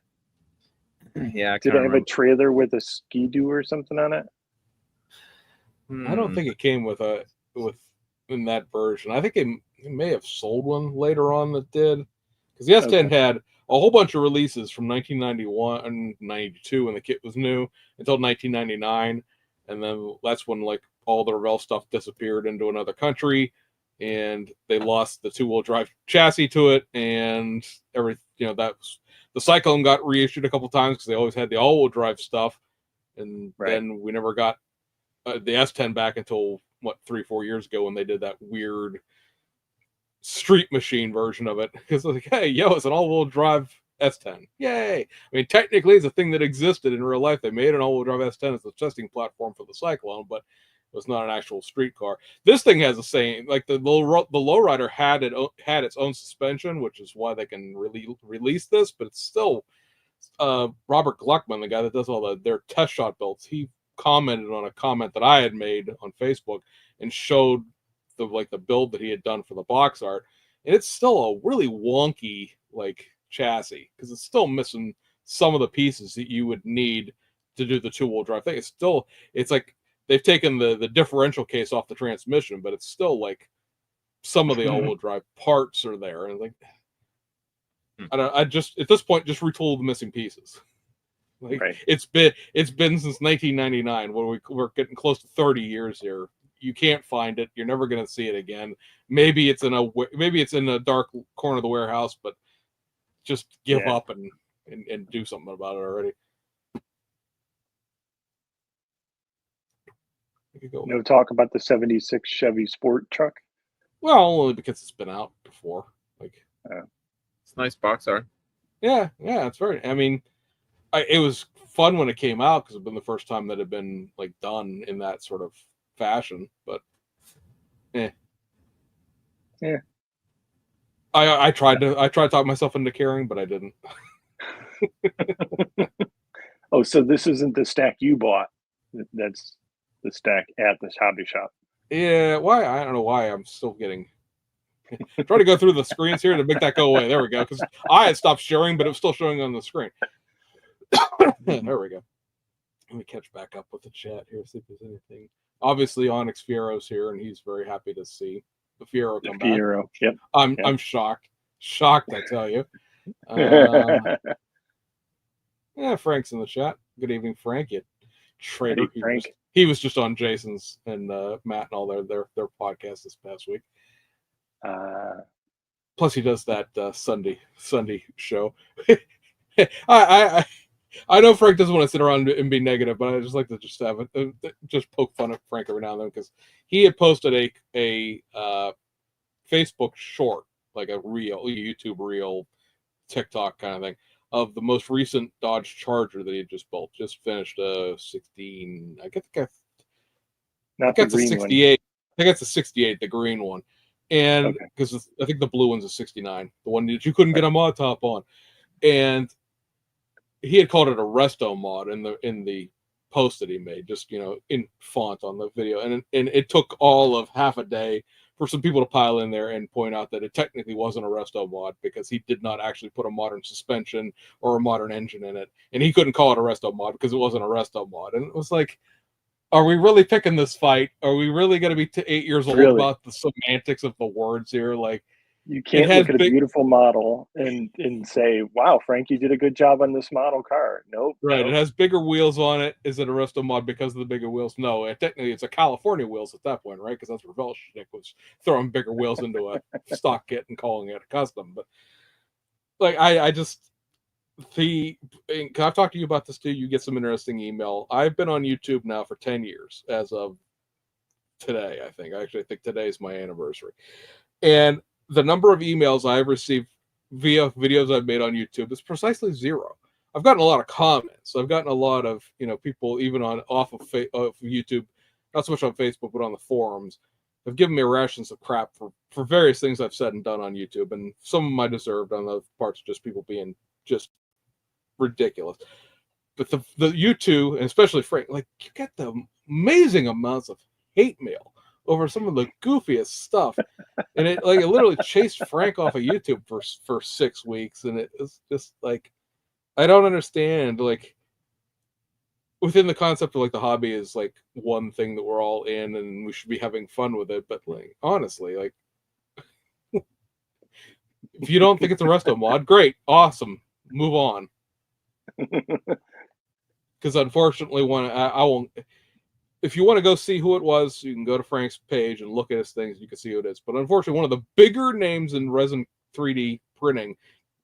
Yeah. Did it have a trailer with a ski-doo or something on it? I don't think it came with in that version. I think it may have sold one later on that did, because the S10 had a whole bunch of releases from 1991 and 92 when the kit was new until 1999, and then that's when like all the Revell stuff disappeared into another country, and they lost the 2-wheel drive chassis to it, and that was, the Cyclone got reissued a couple times because they always had the all-wheel drive stuff, and then we never got the S10 back until 3-4 years ago when they did that weird street machine version of it, because like, hey, it's an all-wheel drive S10, yay. I mean, technically it's a thing that existed in real life. They made an all-wheel drive S10 as the testing platform for the Cyclone, but it was not an actual street car. This thing has the same, like the lowrider had its own suspension, which is why they can really release this, but it's still Robert Gluckman, the guy that does all their test shot builds, he commented on a comment that I had made on Facebook and showed the build that he had done for the box art, and it's still a really wonky chassis, because it's still missing some of the pieces that you would need to do the 2-wheel drive thing. It's like they've taken the differential case off the transmission, but it's still like some of the all-wheel drive parts are there, and I just at this point just retool the missing pieces. It's been since 1999, where we're getting close to 30 years here. You can't find it. You're never going to see it again. Maybe it's in a dark corner of the warehouse, but just give up and do something about it already. No talk about the 76 Chevy Sport truck? Well, only because it's been out before. It's a nice box art. Yeah, it's very. I mean, it was fun when it came out because it'd been the first time that it had been done in that sort of fashion. But, I tried to talk myself into caring, but I didn't. Oh, so this isn't the stack you bought? That's the stack at this hobby shop. Yeah, why? I don't know why I'm still getting. Try to go through the screens here to make that go away. There we go. Because I had stopped sharing, but it was still showing on the screen. There we go. Let me catch back up with the chat here, see if there's anything. Obviously, Onyx Fiero's here, and he's very happy to see the Fiero come back. Yep. I'm shocked, I tell you. Frank's in the chat. Good evening, Frank. You traitor. Hey, Frank. He was just on Jason's and Matt and all their podcast this past week. Plus, he does that Sunday show. I know Frank doesn't want to sit around and be negative, but I just like to just have just poke fun at Frank every now and then, because he had posted a Facebook short, like a YouTube reel, TikTok kind of thing, of the most recent Dodge Charger that he had just built. Just finished a 16. I think that's a 68. I think that's a 68, the green one. And because I think the blue one's a 69, the one that you couldn't get a mod top on. And he had called it a resto mod in the post that he made, just in font on the video. And it took all of half a day for some people to pile in there and point out that it technically wasn't a resto mod, because he did not actually put a modern suspension or a modern engine in it. And he couldn't call it a resto mod because it wasn't a resto mod. And it was like, are we really picking this fight? Are we really going to be 8 years old about the semantics of the words here? You can't look at a beautiful model and say, wow, Frank, you did a good job on this model car. Nope. Right. It has bigger wheels on it. Is it a resto mod because of the bigger wheels? No. Technically, it's a California wheels at that point, right? Because that's where Velschnick was throwing bigger wheels into a stock kit and calling it a custom. But I just, I've talked to you about this too. You get some interesting email. I've been on YouTube now for 10 years as of today, I think. I think today is my anniversary. And the number of emails I've received via videos I've made on YouTube is precisely zero. I've gotten a lot of comments. I've gotten a lot of, people even off of YouTube, not so much on Facebook, but on the forums, have given me rations of crap for various things I've said and done on YouTube. And some of them I deserved, on the parts of just people being just ridiculous. But the you two, and especially Frank, like, you get the amazing amounts of hate mail over some of the goofiest stuff, and it literally chased Frank off of YouTube for 6 weeks, and it was just like, I don't understand, like, within the concept of, like, the hobby is like one thing that we're all in and we should be having fun with it, but, like, honestly, like, if you don't think it's a resto mod, great, awesome, move on. Because unfortunately, I won't. If you want to go see who it was, you can go to Frank's page and look at his things. You can see who it is. But unfortunately, one of the bigger names in resin 3D printing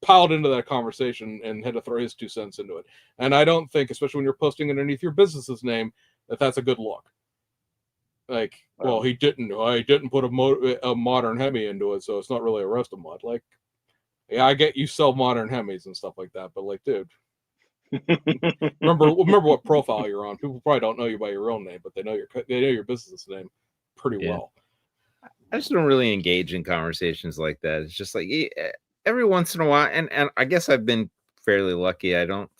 piled into that conversation and had to throw his 2 cents into it. And I don't think, especially when you're posting underneath your business's name, that's a good look. Like, well, he didn't put a modern Hemi into it, so it's not really a resto mod. Like, yeah, I get you sell modern Hemis and stuff like that, but, like, dude. remember what profile you're on. People probably don't know you by your real name, but they know your business name pretty well. I just don't really engage in conversations like that. It's just like every once in a while, and I guess I've been fairly lucky. I don't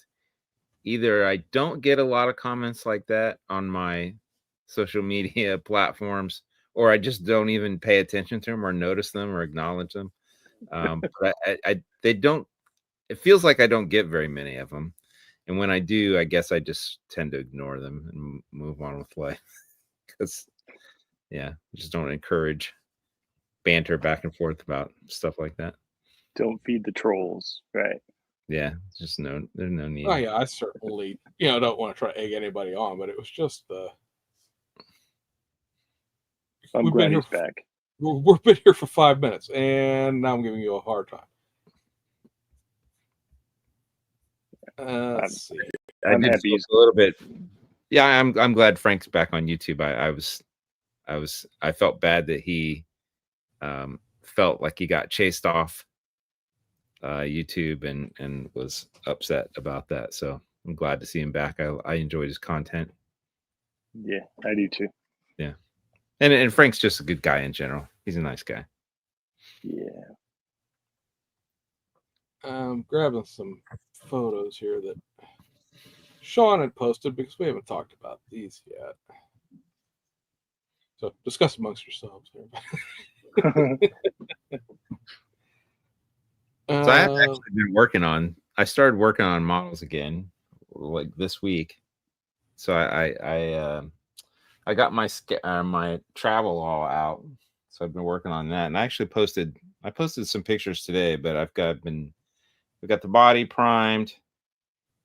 get a lot of comments like that on my social media platforms, or I just don't even pay attention to them or notice them or acknowledge them. But they don't. It feels like I don't get very many of them. And when I do, I guess I just tend to ignore them and move on with life. Because, I just don't encourage banter back and forth about stuff like that. Don't feed the trolls, right? Yeah, there's no need. Oh yeah, I certainly, don't want to try to egg anybody on, but it was just I'm glad he's back. We've been here for 5 minutes, and now I'm giving you a hard time. Let's see. I'm happy he's a little bit. Yeah, I'm glad Frank's back on YouTube. I felt bad that he felt like he got chased off YouTube and was upset about that. So I'm glad to see him back. I enjoyed his content. Yeah, I do too. Yeah, and Frank's just a good guy in general. He's a nice guy. Yeah. Grabbing some photos here that Sean had posted because we haven't talked about these yet. So discuss amongst yourselves here. So I have actually been I started working on models again, like this week. So I got my travel all out. So I've been working on that, and I actually posted some pictures today. But we've got the body primed.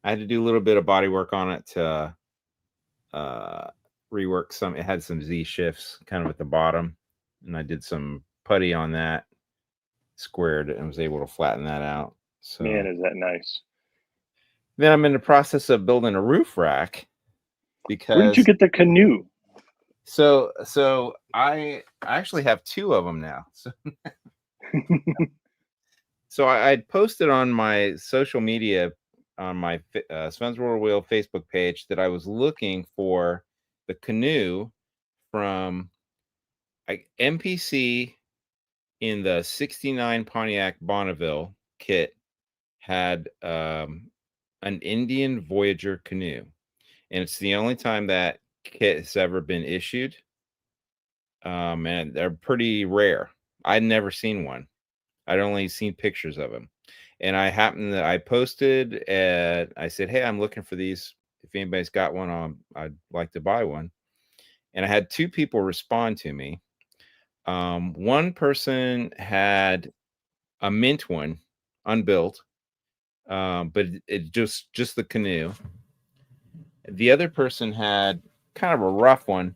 I had to do a little bit of body work on it to rework some. It had some Z shifts kind of at the bottom, and I did some putty on that, squared it, and was able to flatten that out. So, man, is that nice. Then I'm in the process of building a roof rack. Because where did you get the canoe? So I actually have 2 of them now. So I posted on my social media, on my Sven's World Wheel Facebook page, that I was looking for the canoe from MPC in the 69 Pontiac Bonneville kit had an Indian Voyager canoe. And it's the only time that kit has ever been issued. And they're pretty rare. I'd never seen one. I'd only seen pictures of them. And I posted and I said, hey, I'm looking for these. If anybody's got one, I'd like to buy one. And I had 2 people respond to me. One person had a mint one, unbuilt, but it just the canoe. The other person had kind of a rough one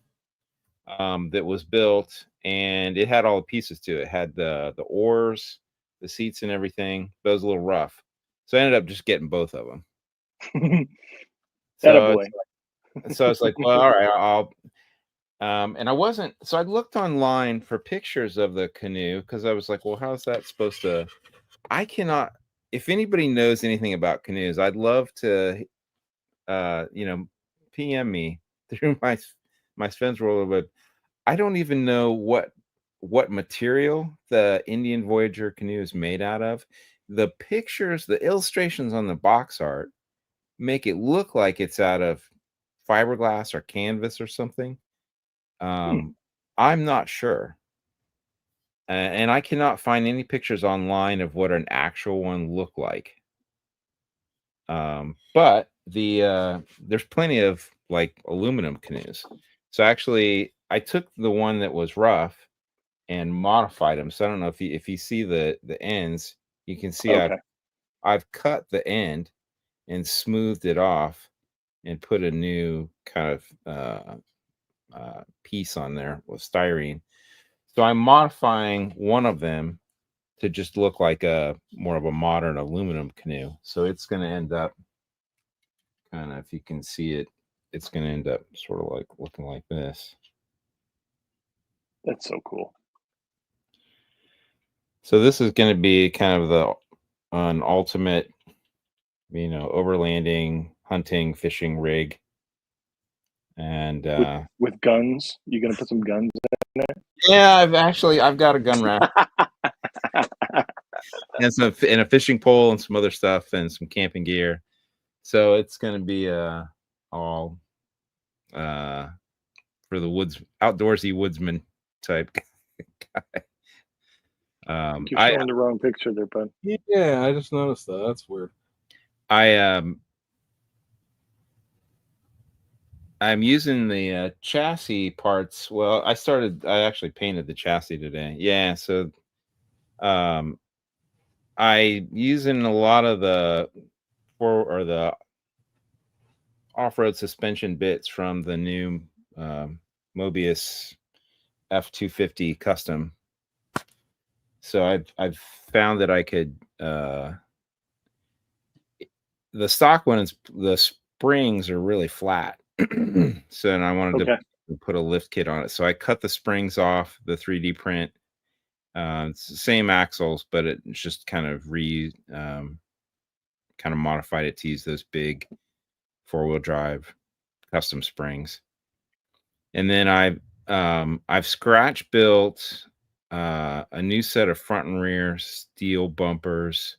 that was built, and it had all the pieces to it. It had the oars, the seats, and everything. But it was a little rough. So I ended up just getting both of them. Attaboy. So it's like, well, all right, I'll. And I wasn't. So I looked online for pictures of the canoe because I was like, well, how's that supposed to? I cannot. If anybody knows anything about canoes, I'd love to, PM me through my Spence Roller, but I don't even know what material the Indian Voyager canoe is made out of. The pictures, the illustrations on the box art make it look like it's out of fiberglass or canvas or something. I'm not sure. And I cannot find any pictures online of what an actual one looked like. But there's plenty of like aluminum canoes. So actually, I took the one that was rough and modified them. So I don't know if you see the ends, you can see Okay. I've cut the end and smoothed it off and put a new kind of piece on there with styrene. So I'm modifying one of them to just look like a more of a modern aluminum canoe. So it's going to end up kind of, if you can see it, it's going to end up sort of like looking like this. That's so cool. So this is going to be kind of an ultimate, overlanding, hunting, fishing rig. And with guns, you gonna put some guns in it? Yeah, I've got a gun rack and a fishing pole and some other stuff and some camping gear. So it's going to be all for the outdoorsy woodsman type guy. You're showing the wrong picture there, bud. Yeah, I just noticed that. That's weird. I'm using the chassis parts. Well, I actually painted the chassis today. Yeah, so I using a lot of the off-road suspension bits from the new Mobius F250 Custom. So I've found that I could the stock one is the springs are really flat. So and I wanted to put a lift kit on it. So I cut the springs off the 3D print. It's the same axles, but it's just kind of modified it to use those big 4-wheel drive custom springs. And then I've scratch built a new set of front and rear steel bumpers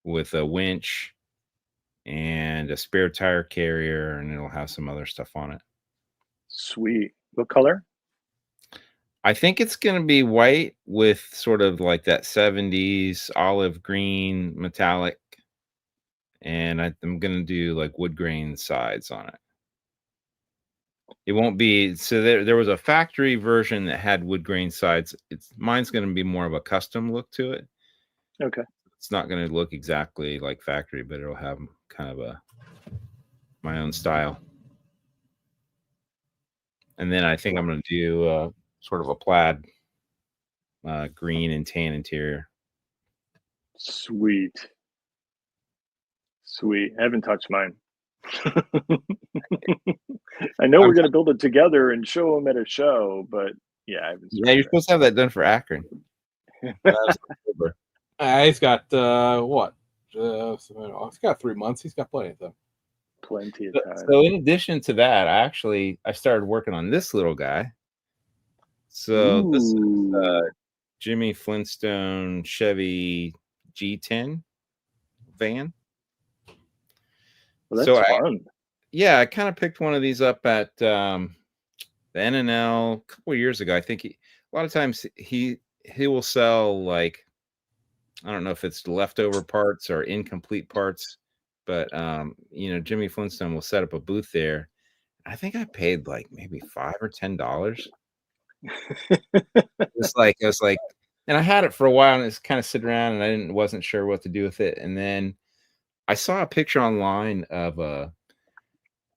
with a winch and a spare tire carrier, and it'll have some other stuff on it. Sweet. What color? I think it's going to be white with sort of like that 70s olive green metallic. And I'm going to do like wood grain sides on it. It won't be, so there was a factory version that had wood grain sides. Mine's going to be more of a custom look to it. Okay. It's not going to look exactly like factory, but it'll have kind of my own style. And then I think I'm going to do sort of a plaid green and tan interior. Sweet. I haven't touched mine. I know we're going to build it together and show them at a show, but yeah, I haven't. Yeah, you're supposed to have that done for Akron. He's got what? He's got 3 months. He's got plenty of time. Plenty of time. So in addition to that, I started working on this little guy. So this is Jimmy Flintstone Chevy G10 van. Well, that's fun. I kind of picked one of these up at the NNL a couple of years ago. I think a lot of times he will sell, like, I don't know if it's leftover parts or incomplete parts, but Jimmy Flintstone will set up a booth there. I think I paid like maybe $5 or $10. I was like, and I had it for a while and it's kind of sitting around and wasn't sure what to do with it. And then I saw a picture online of a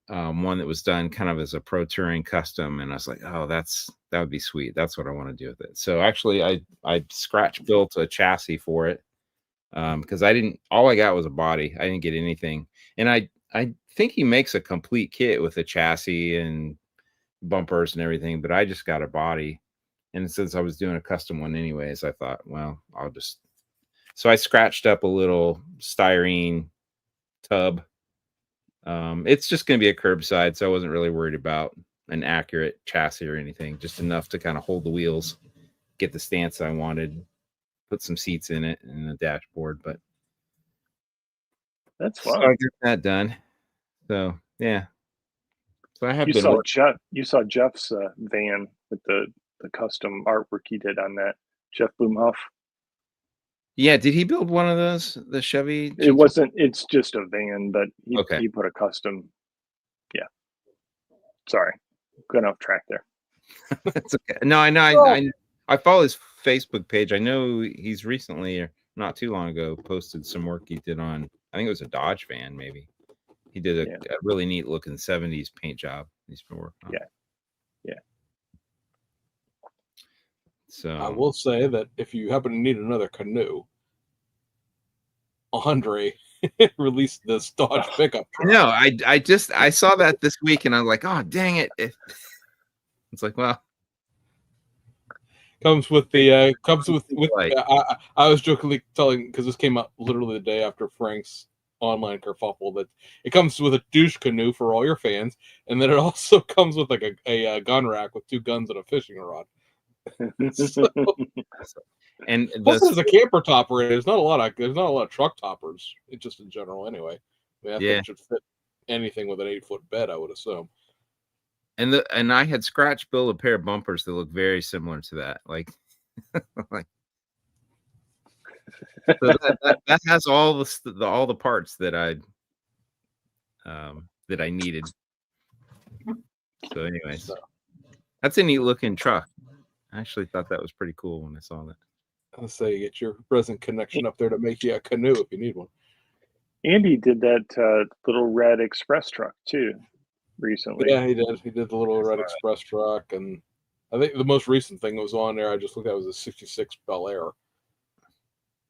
one that was done kind of as a pro touring custom, and I was like, oh, that would be sweet. That's what I want to do with it. So actually, I scratch built a chassis for it, because all I got was a body. I didn't get anything. And I think he makes a complete kit with a chassis and bumpers and everything, but I just got a body. And since I was doing a custom one anyways, I thought, well, so I scratched up a little styrene tub. It's just going to be a curbside, so I wasn't really worried about an accurate chassis or anything, just enough to kind of hold the wheels, get the stance I wanted, put some seats in it and a dashboard. But That's so fun. I got that done. So yeah. So I have You been saw working. Jeff's van with the custom artwork he did on that. Jeff Boomhoff. Yeah, did he build one of those? The Chevy? It wasn't. It's just a van, but Okay. he put a custom. Yeah. Sorry, got off track there. That's okay. No, I know. I follow his Facebook page. I know he's recently, or not too long ago, posted some work he did on. I think it was a Dodge van, maybe. He did a really neat looking 70s paint job he's been working on. Yeah. So I will say that if you happen to need another canoe, Andre released this Dodge pickup truck. No, I saw that this week and I'm like, oh dang it. It's like, well, comes with I was jokingly telling, because this came out literally the day after Frank's online kerfuffle, that it comes with a douche canoe for all your fans, and then it also comes with like a gun rack with 2 guns and a fishing rod. So, and plus there's a camper topper. There's not a lot of truck toppers, just in general anyway. I mean, I think it should fit anything with an 8-foot bed, I would assume. And I had scratch built a pair of bumpers that look very similar to that. Like, so that has all the parts that I needed. So anyways, that's a neat looking truck. I actually thought that was pretty cool when I saw that. I'll say you get your present connection up there to make you a canoe if you need one. Andy did that little red express truck too recently. Yeah, he did. He did the little red express truck, and I think the most recent thing that was on there I just looked at was a '66 Bel Air,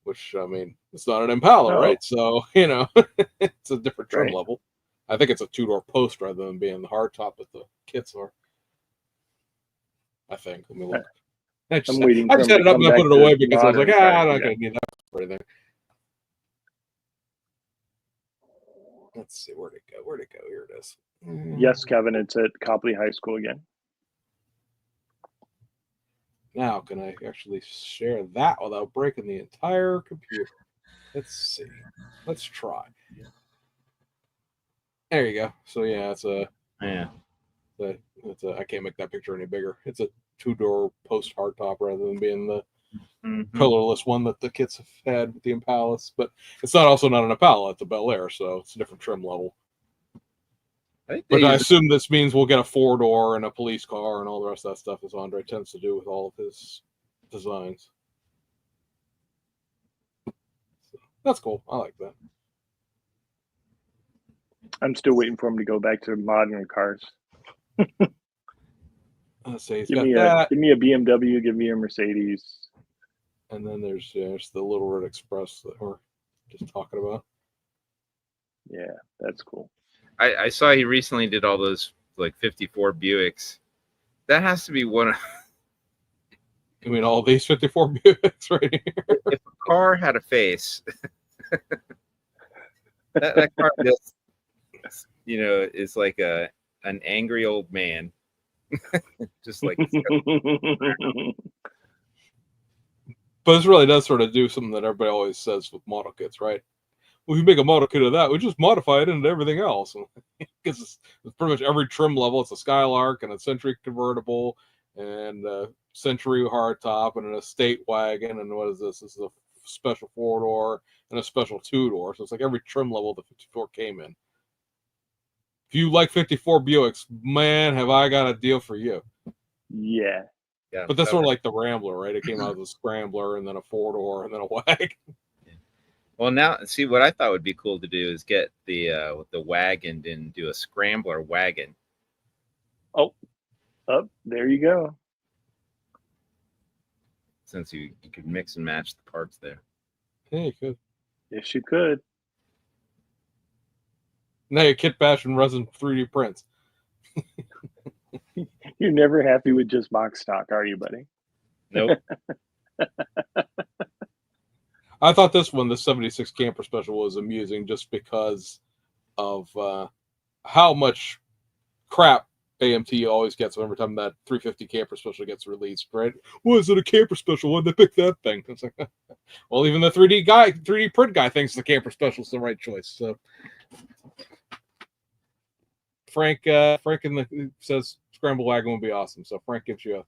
which, I mean, it's not an Impala, right? So it's a different trim level. I think it's a 2-door post rather than being the hardtop that the kits are. I think. Let me look. I just had it up and I put it away because I was like, I'm not going to need that for anything. Let's see, where'd it go? Here it is. Yes, Kevin, it's at Copley High School again. Now, can I actually share that without breaking the entire computer? Let's see. Let's try. There you go. So yeah, I can't make that picture any bigger. It's a 2-door post hardtop rather than being the colorless one that the kits have had with the Impalas. But it's also not an Impala; it's a Bel Air, so it's a different trim level. But I assume this means we'll get a 4-door and a police car and all the rest of that stuff, as Andre tends to do with all of his designs. So that's cool. I like that. I'm still waiting for him to go back to modern cars. Let's say give me a BMW, give me a Mercedes. And then there's the Little Red Express that we're just talking about. Yeah, that's cool. I saw he recently did all those like 54 Buicks. That has to be one of. I mean, all these 54 Buicks right here. If a car had a face, that car just, is like an angry old man. Just like. But this really does sort of do something that everybody always says with model kits, right? Well, if you make a model kit of that, we just modify it into everything else. Because it's pretty much every trim level. It's a Skylark and a Century convertible and a Century hardtop and an estate wagon. And what is this? This is a special 4-door and a special 2-door. So it's like every trim level the 54 came in. If you like 54 Buicks, man, have I got a deal for you. Yeah. But that's sort of like the Rambler, right? It came out as a Scrambler and then a 4-door and then a wagon. Well, now, see, what I thought would be cool to do is get the wagon and do a Scrambler wagon. Oh, there you go. Since you could mix and match the parts there. Yeah, you could. Yes, you could. Now you're kit bashing resin 3D prints. You're never happy with just box stock, are you, buddy? Nope. I thought this one, the 76 Camper Special, was amusing just because of how much crap AMT always gets every time that 350 Camper Special gets released, right? Well, is it a Camper Special? Why'd they pick that thing? It's like, well, even the 3D print guy thinks the Camper Special is the right choice. So Frank says Scramble Wagon would be awesome. So Frank gives you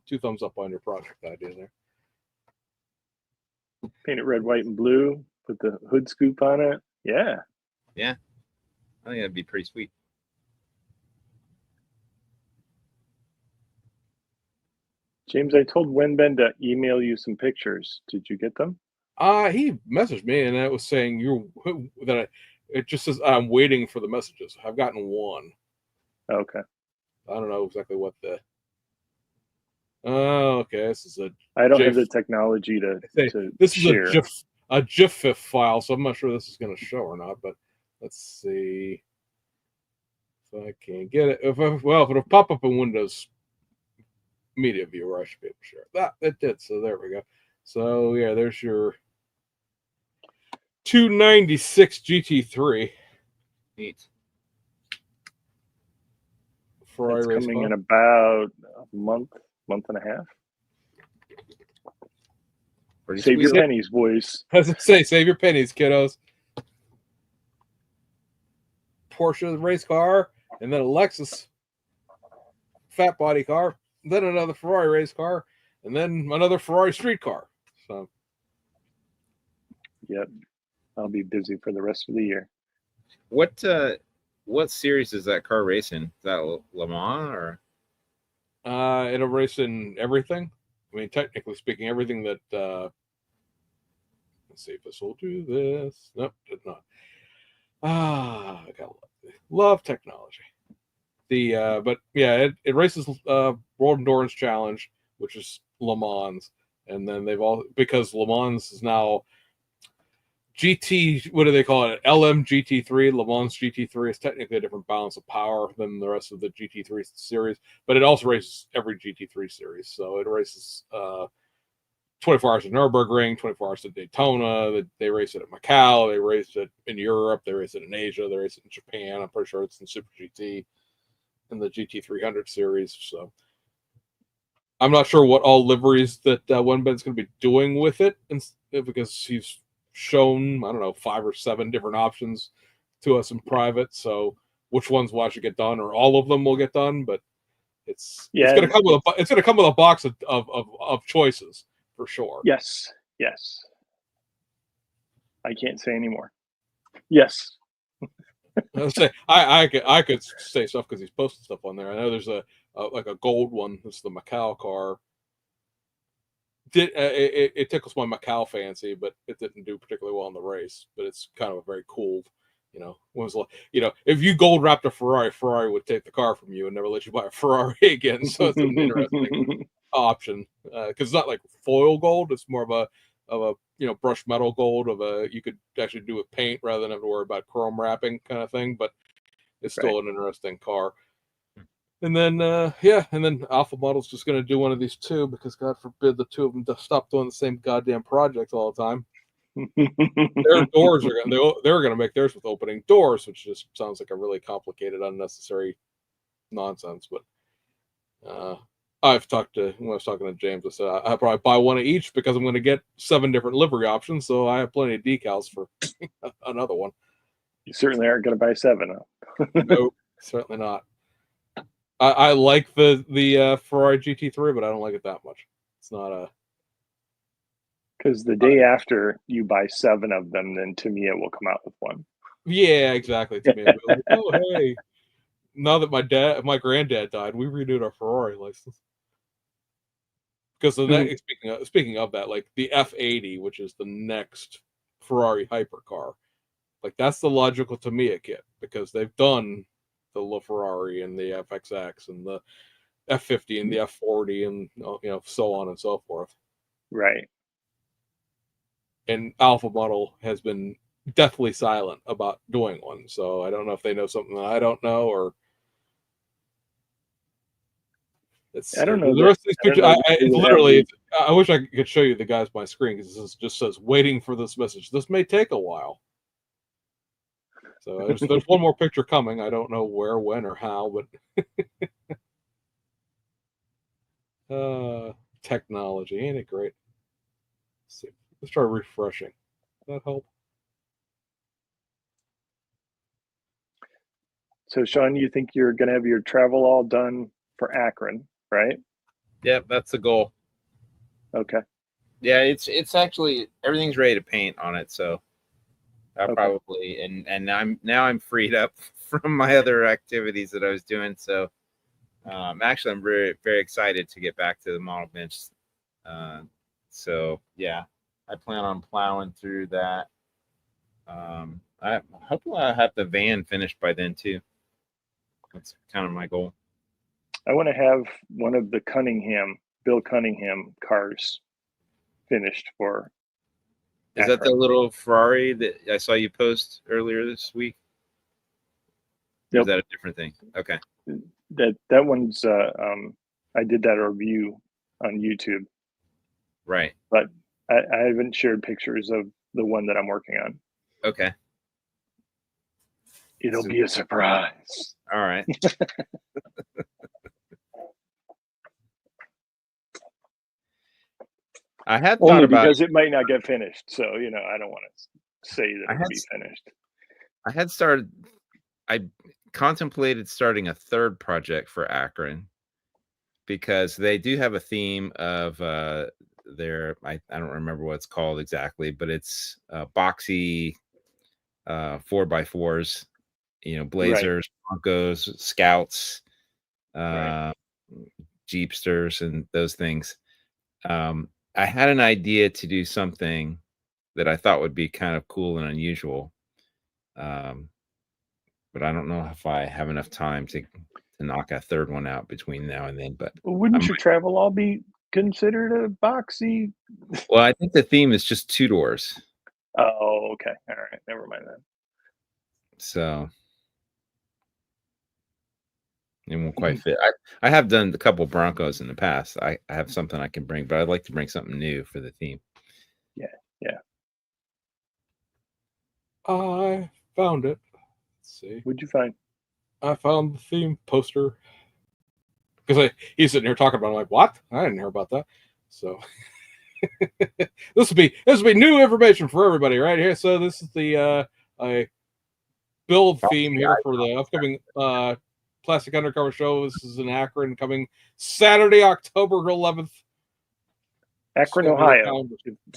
two thumbs up on your project idea there. Paint it red, white, and blue. Put the hood scoop on it. Yeah. Yeah. I think that'd be pretty sweet. James, I told Wenben to email you some pictures. Did you get them? He messaged me and it was saying it just says I'm waiting for the messages. I've gotten one. Okay. I don't know exactly what the. Oh, okay. This is a. I don't have the technology to this share. Is a GIF file, so I'm not sure this is going to show or not. But let's see if I can get it. If it'll pop up in Windows Media Viewer, I should be able to share it. That it did. So there we go. So yeah, there's your 296 GT3. Neat. It's coming in about a month and a half. Save your pennies, boys. As I say, save your pennies, kiddos. Porsche race car, and then a Lexus fat body car, then another Ferrari race car, and then another Ferrari street car. So, yep, I'll be busy for the rest of the year. What series is that car racing? Is that Le Mans or? It'll race in everything. I mean, technically speaking, everything that. Let's see if this will do this. Nope, did not. I gotta love technology. But yeah, it races World Endurance Challenge, which is Le Mans, and then because Le Mans is now GT. What do they call it? LM GT3, Le Mans GT3 is technically a different balance of power than the rest of the GT3 series, but it also races every GT3 series. So it races 24 hours at Nürburgring, 24 hours at Daytona. They race it at Macau. They race it in Europe. They race it in Asia. They race it in Japan. I'm pretty sure it's in Super GT in the GT300 series. So I'm not sure what all liveries that Wenben's going to be doing with it, because he's shown, I don't know, 5 or 7 different options to us in private. So which ones will actually get done, or all of them will get done, but it's going to come with a box of choices for sure. Yes. I can't say anymore. Yes. I could say stuff because he's posted stuff on there. I know there's a gold one. It's the Macau car. It tickles my Macau fancy, but it didn't do particularly well in the race. But it's kind of a very cool, if you gold wrapped a Ferrari would take the car from you and never let you buy a Ferrari again. So it's an interesting option, because it's not like foil gold. It's more of a brushed metal gold you could actually do with paint rather than have to worry about chrome wrapping kind of thing. But it's still an interesting car. And then Alpha Model's just going to do one of these too, because God forbid the two of them to stop doing the same goddamn project all the time. Their doors they're going to make theirs with opening doors, which just sounds like a really complicated, unnecessary nonsense. But when I was talking to James, I said I probably buy one of each because I'm going to get 7 different livery options, so I have plenty of decals for another one. You certainly aren't going to buy 7. Nope, certainly not. I like the Ferrari GT3, but I don't like it that much. It's not a. Because the day after you buy 7 of them, then to me it will come out with one. Yeah, exactly. To me, it'll be like, oh hey, now that my granddad died, we renewed our Ferrari license. Because speaking of that, like the F80, which is the next Ferrari hypercar, like that's the logical Tamiya kit, because they've done the LaFerrari and the FXX and the F50 and the F40 and so on and so forth. Right. and Alpha Model has been deathly silent about doing one. So I don't know if they know something that I don't know, or I don't know the rest of these I don't pictures. know It's who would have literally. I wish I could show you the guys my screen because this just says waiting for this message. This may take a while. So there's one more picture coming. I don't know where, when, or how, but technology, ain't it great? Let's see. Let's try refreshing. Does that help? So, Sean, you think you're going to have your travel all done for Akron, right? Yep, that's the goal. Okay. Yeah, it's actually everything's ready to paint on it, so I'll Okay. probably and I'm freed up from my other activities that I was doing. So actually I'm very, very excited to get back to the model bench. So yeah, I plan on plowing through that. I hopefully I'll have the van finished by then too. That's kind of my goal. I want to have one of the Bill Cunningham cars finished for Is that the Akron. little Ferrari that I saw you post earlier this week? Or Yep. is that a different thing? Okay. That one's I did that review on YouTube, Right. but I haven't shared pictures of the one that I'm working on. Okay. It'll be a surprise. All right. I had thought Only about because it might not get finished. So, I don't want to say that it'll be finished. I contemplated starting a third project for Akron because they do have a theme of their, I don't remember what it's called exactly, but it's boxy 4x4s, Blazers, Broncos, Scouts, Jeepsters, and those things. I had an idea to do something that I thought would be kind of cool and unusual. But I don't know if I have enough time to knock a third one out between now and then. But Wouldn't your travel all be considered a boxy? Well, I think the theme is just 2 doors. Oh, okay. All right. Never mind that. So it won't quite fit. I have done a couple Broncos in the past. I have something I can bring, but I'd like to bring something new for the theme. Yeah. I found it. Let's see. What'd you find? I found the theme poster because he's sitting here talking about it. I'm like, what? I didn't hear about that. So this will be new information for everybody right here. So this is the build theme here for the upcoming Plastic Undercover show. This is in Akron, coming Saturday, October 11th. Akron, Ohio.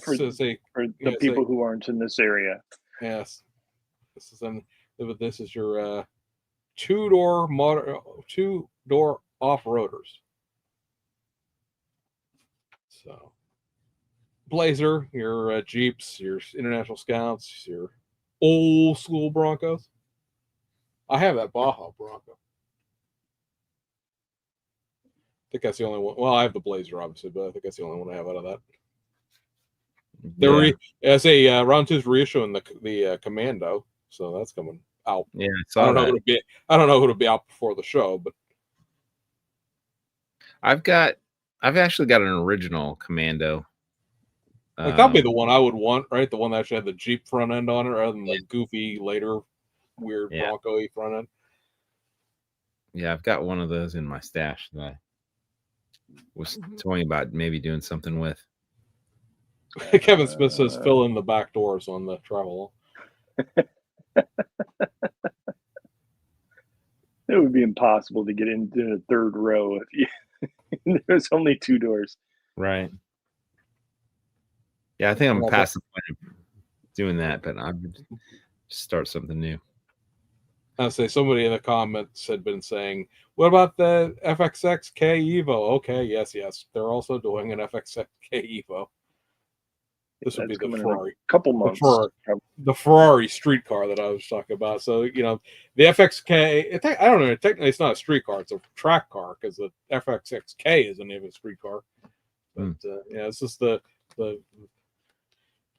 For the people who aren't in this area. Yes. This is your two-door off-roaders. So Blazer, your Jeeps, your International Scouts, your old school Broncos. I have that Baja Bronco. I think that's the only one. Well, I have the Blazer, obviously, but I think that's the only one I have out of that. As a round 2's reissuing the Commando, so that's coming out. Yeah, I don't know who to be out before the show, but I've actually got an original Commando. Like that'd be the one I would want, right? The one that actually had the Jeep front end on it, rather than the goofy later weird Bronco-y front end. Yeah, I've got one of those in my stash that I was toying about maybe doing something with. Kevin Smith says fill in the back doors on the travel. It would be impossible to get into the third row if there's only 2 doors. Right. Yeah, I think I'm past the point of doing that, but I would start something new. I'll say somebody in the comments had been saying, what about the FXX-K Evo? Okay, yes. They're also doing an FXX-K Evo. This would be the Ferrari. Couple months. The Ferrari street car that I was talking about. So, the FXK, I don't know, technically it's not a street car, it's a track car because the FXX-K isn't even a street car. But, it's just the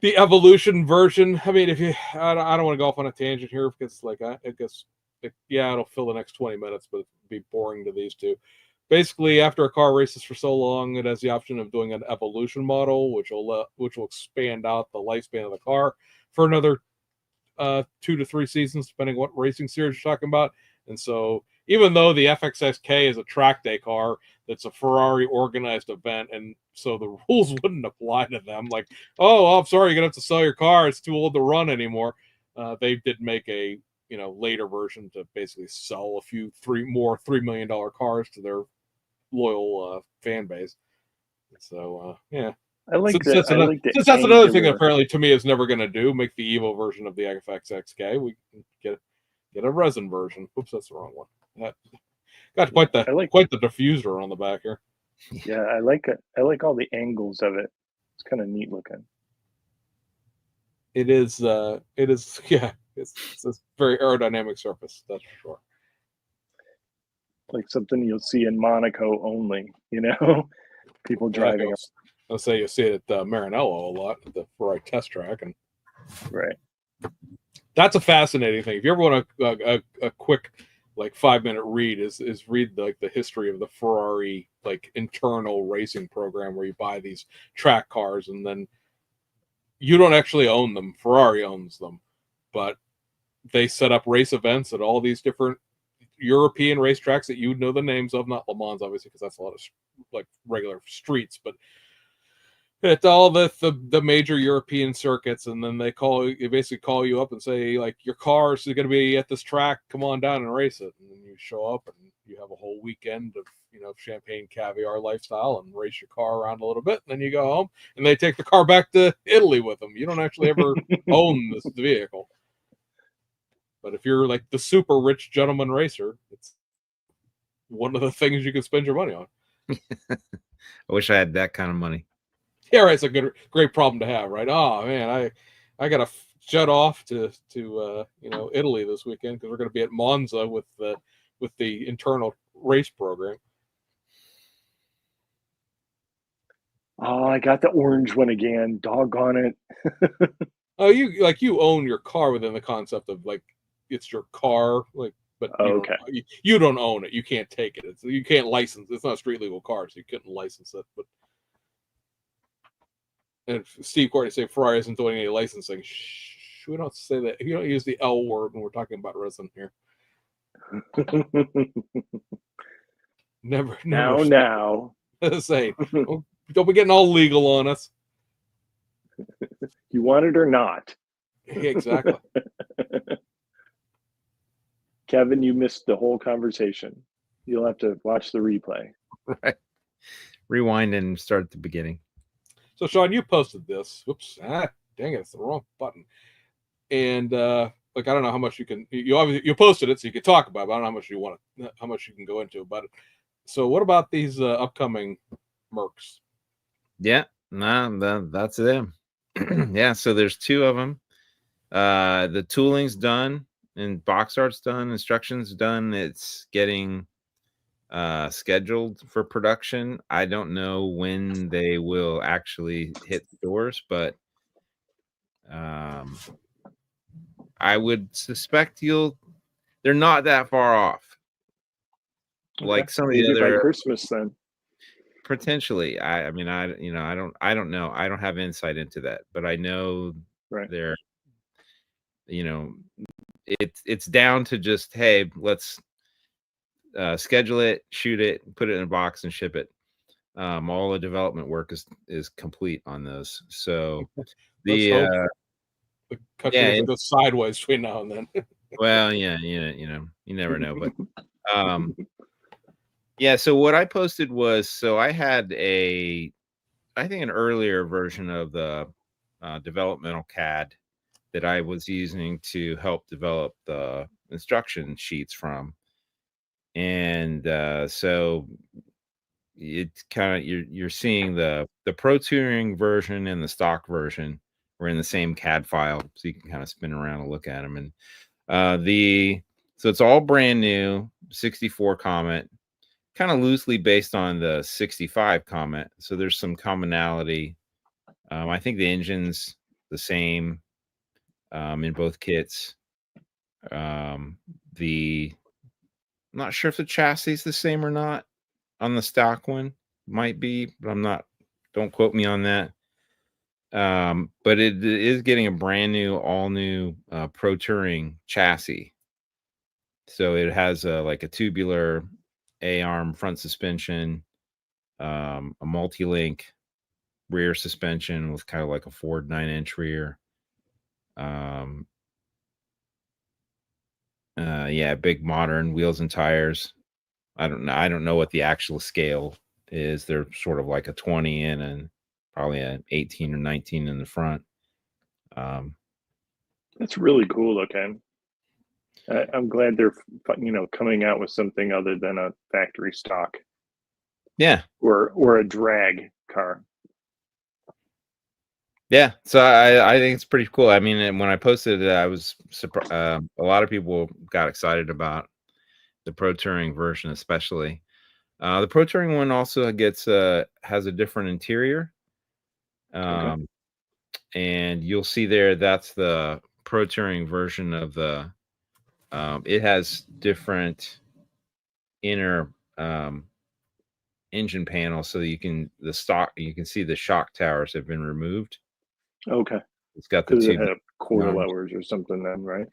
the evolution version. I mean, if you, I don't want to go off on a tangent here because, like, I guess, yeah, it'll fill the next 20 minutes, but it'd be boring to these two. Basically, after a car races for so long, it has the option of doing an evolution model, which will expand out the lifespan of the car for another 2 to 3 seasons, depending what racing series you're talking about. And so, even though the FXXK is a track day car, that's a Ferrari organized event, and so the rules wouldn't apply to them. Like, oh, I'm sorry, you're gonna have to sell your car; it's too old to run anymore. They did make a later version to basically sell a few $3 million cars to their loyal fan base. So yeah. I like Since the that's I another, like the since that's another thing angular. apparently to me is never going to do, make the Evo version of the FXXK. We can get a resin version. Oops, that's the wrong one. That got quite the diffuser on the back here. Yeah, I like all the angles of it. It's kind of neat looking. It is yeah, it's a very aerodynamic surface, that's for sure. Like something you'll see in Monaco only, people driving. I'll say you see it at Maranello a lot, at the Ferrari test track, and right. That's a fascinating thing. If you ever want a quick 5-minute read, is read the history of the Ferrari internal racing program, where you buy these track cars and then you don't actually own them. Ferrari owns them, but they set up race events at all these different European racetracks that you know the names of, not Le Mans obviously because that's a lot of regular streets, but at all the major European circuits, and then they basically call you up and say your car is going to be at this track, come on down and race it, and then you show up and you have a whole weekend of champagne caviar lifestyle and race your car around a little bit, and then you go home and they take the car back to Italy with them. You don't actually ever own this vehicle. But if you're the super rich gentleman racer, it's one of the things you can spend your money on. I wish I had that kind of money. Yeah, right. It's a great problem to have, right? Oh man, I got to jet off to Italy this weekend because we're going to be at Monza with the internal race program. Oh, I got the orange one again. Doggone it. Oh, you own your car within the concept of it's your car, but you don't own it. You can't take it. You can't license. It's not a street legal car, so you couldn't license it. But and Steve Courtney say Ferrari isn't doing any licensing. Shh, we don't say that. You don't use the L word when we're talking about resin here. Never. Now. Say, don't be getting all legal on us. You want it or not? Exactly. Kevin, you missed the whole conversation. You'll have to watch the replay. Right. Rewind and start at the beginning. So, Sean, you posted this. Whoops. Dang it. It's the wrong button. And, I don't know how much you can, you posted it so you could talk about it, but I don't know how much you can go into about it. So what about these upcoming Mercs? Yeah, that's them. Yeah, so there's 2 of them. The tooling's done and box art's done, instructions done. It's getting scheduled for production. I don't know when they will actually hit stores, but I would suspect they're not that far off. Like some of the other by Christmas then. Potentially. I don't know. I don't have insight into that, but I know they're it's down to just, hey, let's schedule it, shoot it, put it in a box and ship it. All the development work is complete on those. So the country goes sideways between now and then. Well, yeah, you never know, but yeah, so what I posted was, I had I think an earlier version of the developmental CAD that I was using to help develop the instruction sheets from. And so it's kind of, you're seeing the Pro Touring version and the stock version were in the same CAD file, so you can kind of spin around and look at them. And so it's all brand new 64 Comet, kind of loosely based on the 65 Comet. So there's some commonality. I think the engines, the same in both kits. I'm not sure if the chassis is the same or not on the stock one. Might be, but I'm not. Don't quote me on that. But it is getting a brand new, all new Pro Touring chassis. So it has like a tubular A-arm front suspension, a multi-link rear suspension with kind of like a Ford 9-inch rear. Big modern wheels and tires. I don't know what the actual scale is. They're sort of like a 20 in and probably an 18 or 19 in the front. That's really cool looking. I'm glad they're coming out with something other than a factory stock. Yeah. Or a drag car. Yeah, so I think it's pretty cool. I mean, when I posted it, I was surprised. A lot of people got excited about the Pro Touring version, especially. The Pro Touring one also has a different interior. Okay. And you'll see there, that's the Pro Touring version of the. It has different inner engine panels, so you can see the shock towers have been removed. Okay. It's got the Because two it had coilovers or something then, right?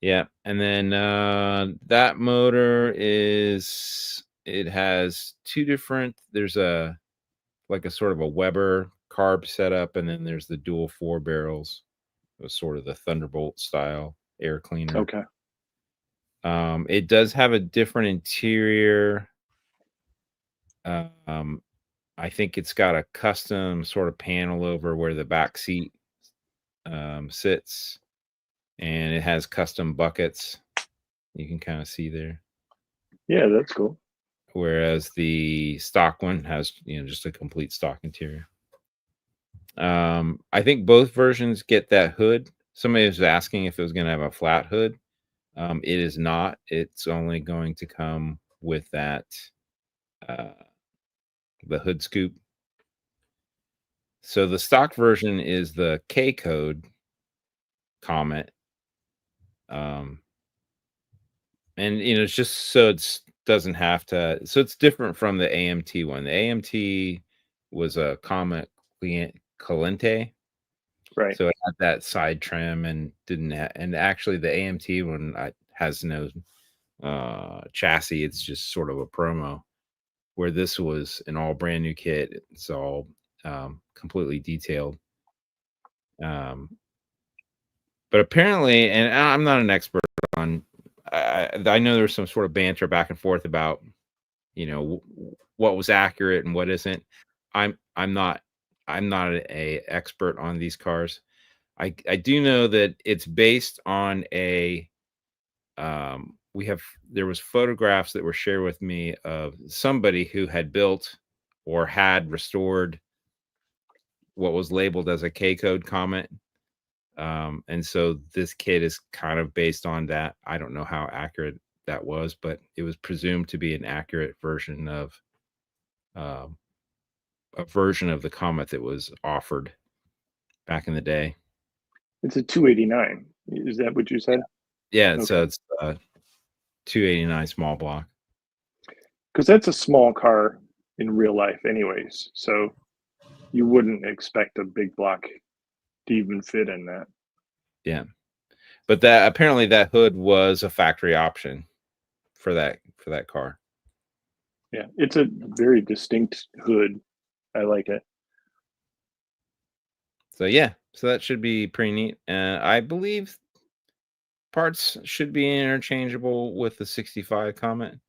Yeah. And then that motor it has two different, there's a sort of a Weber carb setup, and then there's the dual 4 barrels. It was sort of the Thunderbolt style air cleaner. Okay. It does have a different interior. I think it's got a custom sort of panel over where the back seat sits, and it has custom buckets. You can kind of see there. Yeah, that's cool. Whereas the stock one has, just a complete stock interior. I think both versions get that hood. Somebody was asking if it was going to have a flat hood. It is not. It's only going to come with that the hood scoop. So the stock version is the K code Comet. And it's just so it doesn't have to. So it's different from the AMT one. The AMT was a Comet Caliente, right? So it had that side trim and didn't. And actually, the AMT one has no chassis. It's just sort of a promo. Where this was an all brand new kit. It's all completely detailed. But apparently, and I'm not an expert on. I know there's some sort of banter back and forth about, what was accurate and what isn't. I'm not a expert on these cars. I do know that it's based on a. There was photographs that were shared with me of somebody who had built or had restored what was labeled as a K code Comet. And so this kit is kind of based on that. I don't know how accurate that was, but it was presumed to be an accurate version of a version of the Comet that was offered back in the day. It's a 289. Is that what you said? Yeah. Okay. So it's 289 small block. Because that's a small car in real life anyways. So you wouldn't expect a big block to even fit in that. Yeah. But that apparently that hood was a factory option for that car. Yeah, it's a very distinct hood. I like it. So yeah, so that should be pretty neat. I believe parts should be interchangeable with the 65 Comet.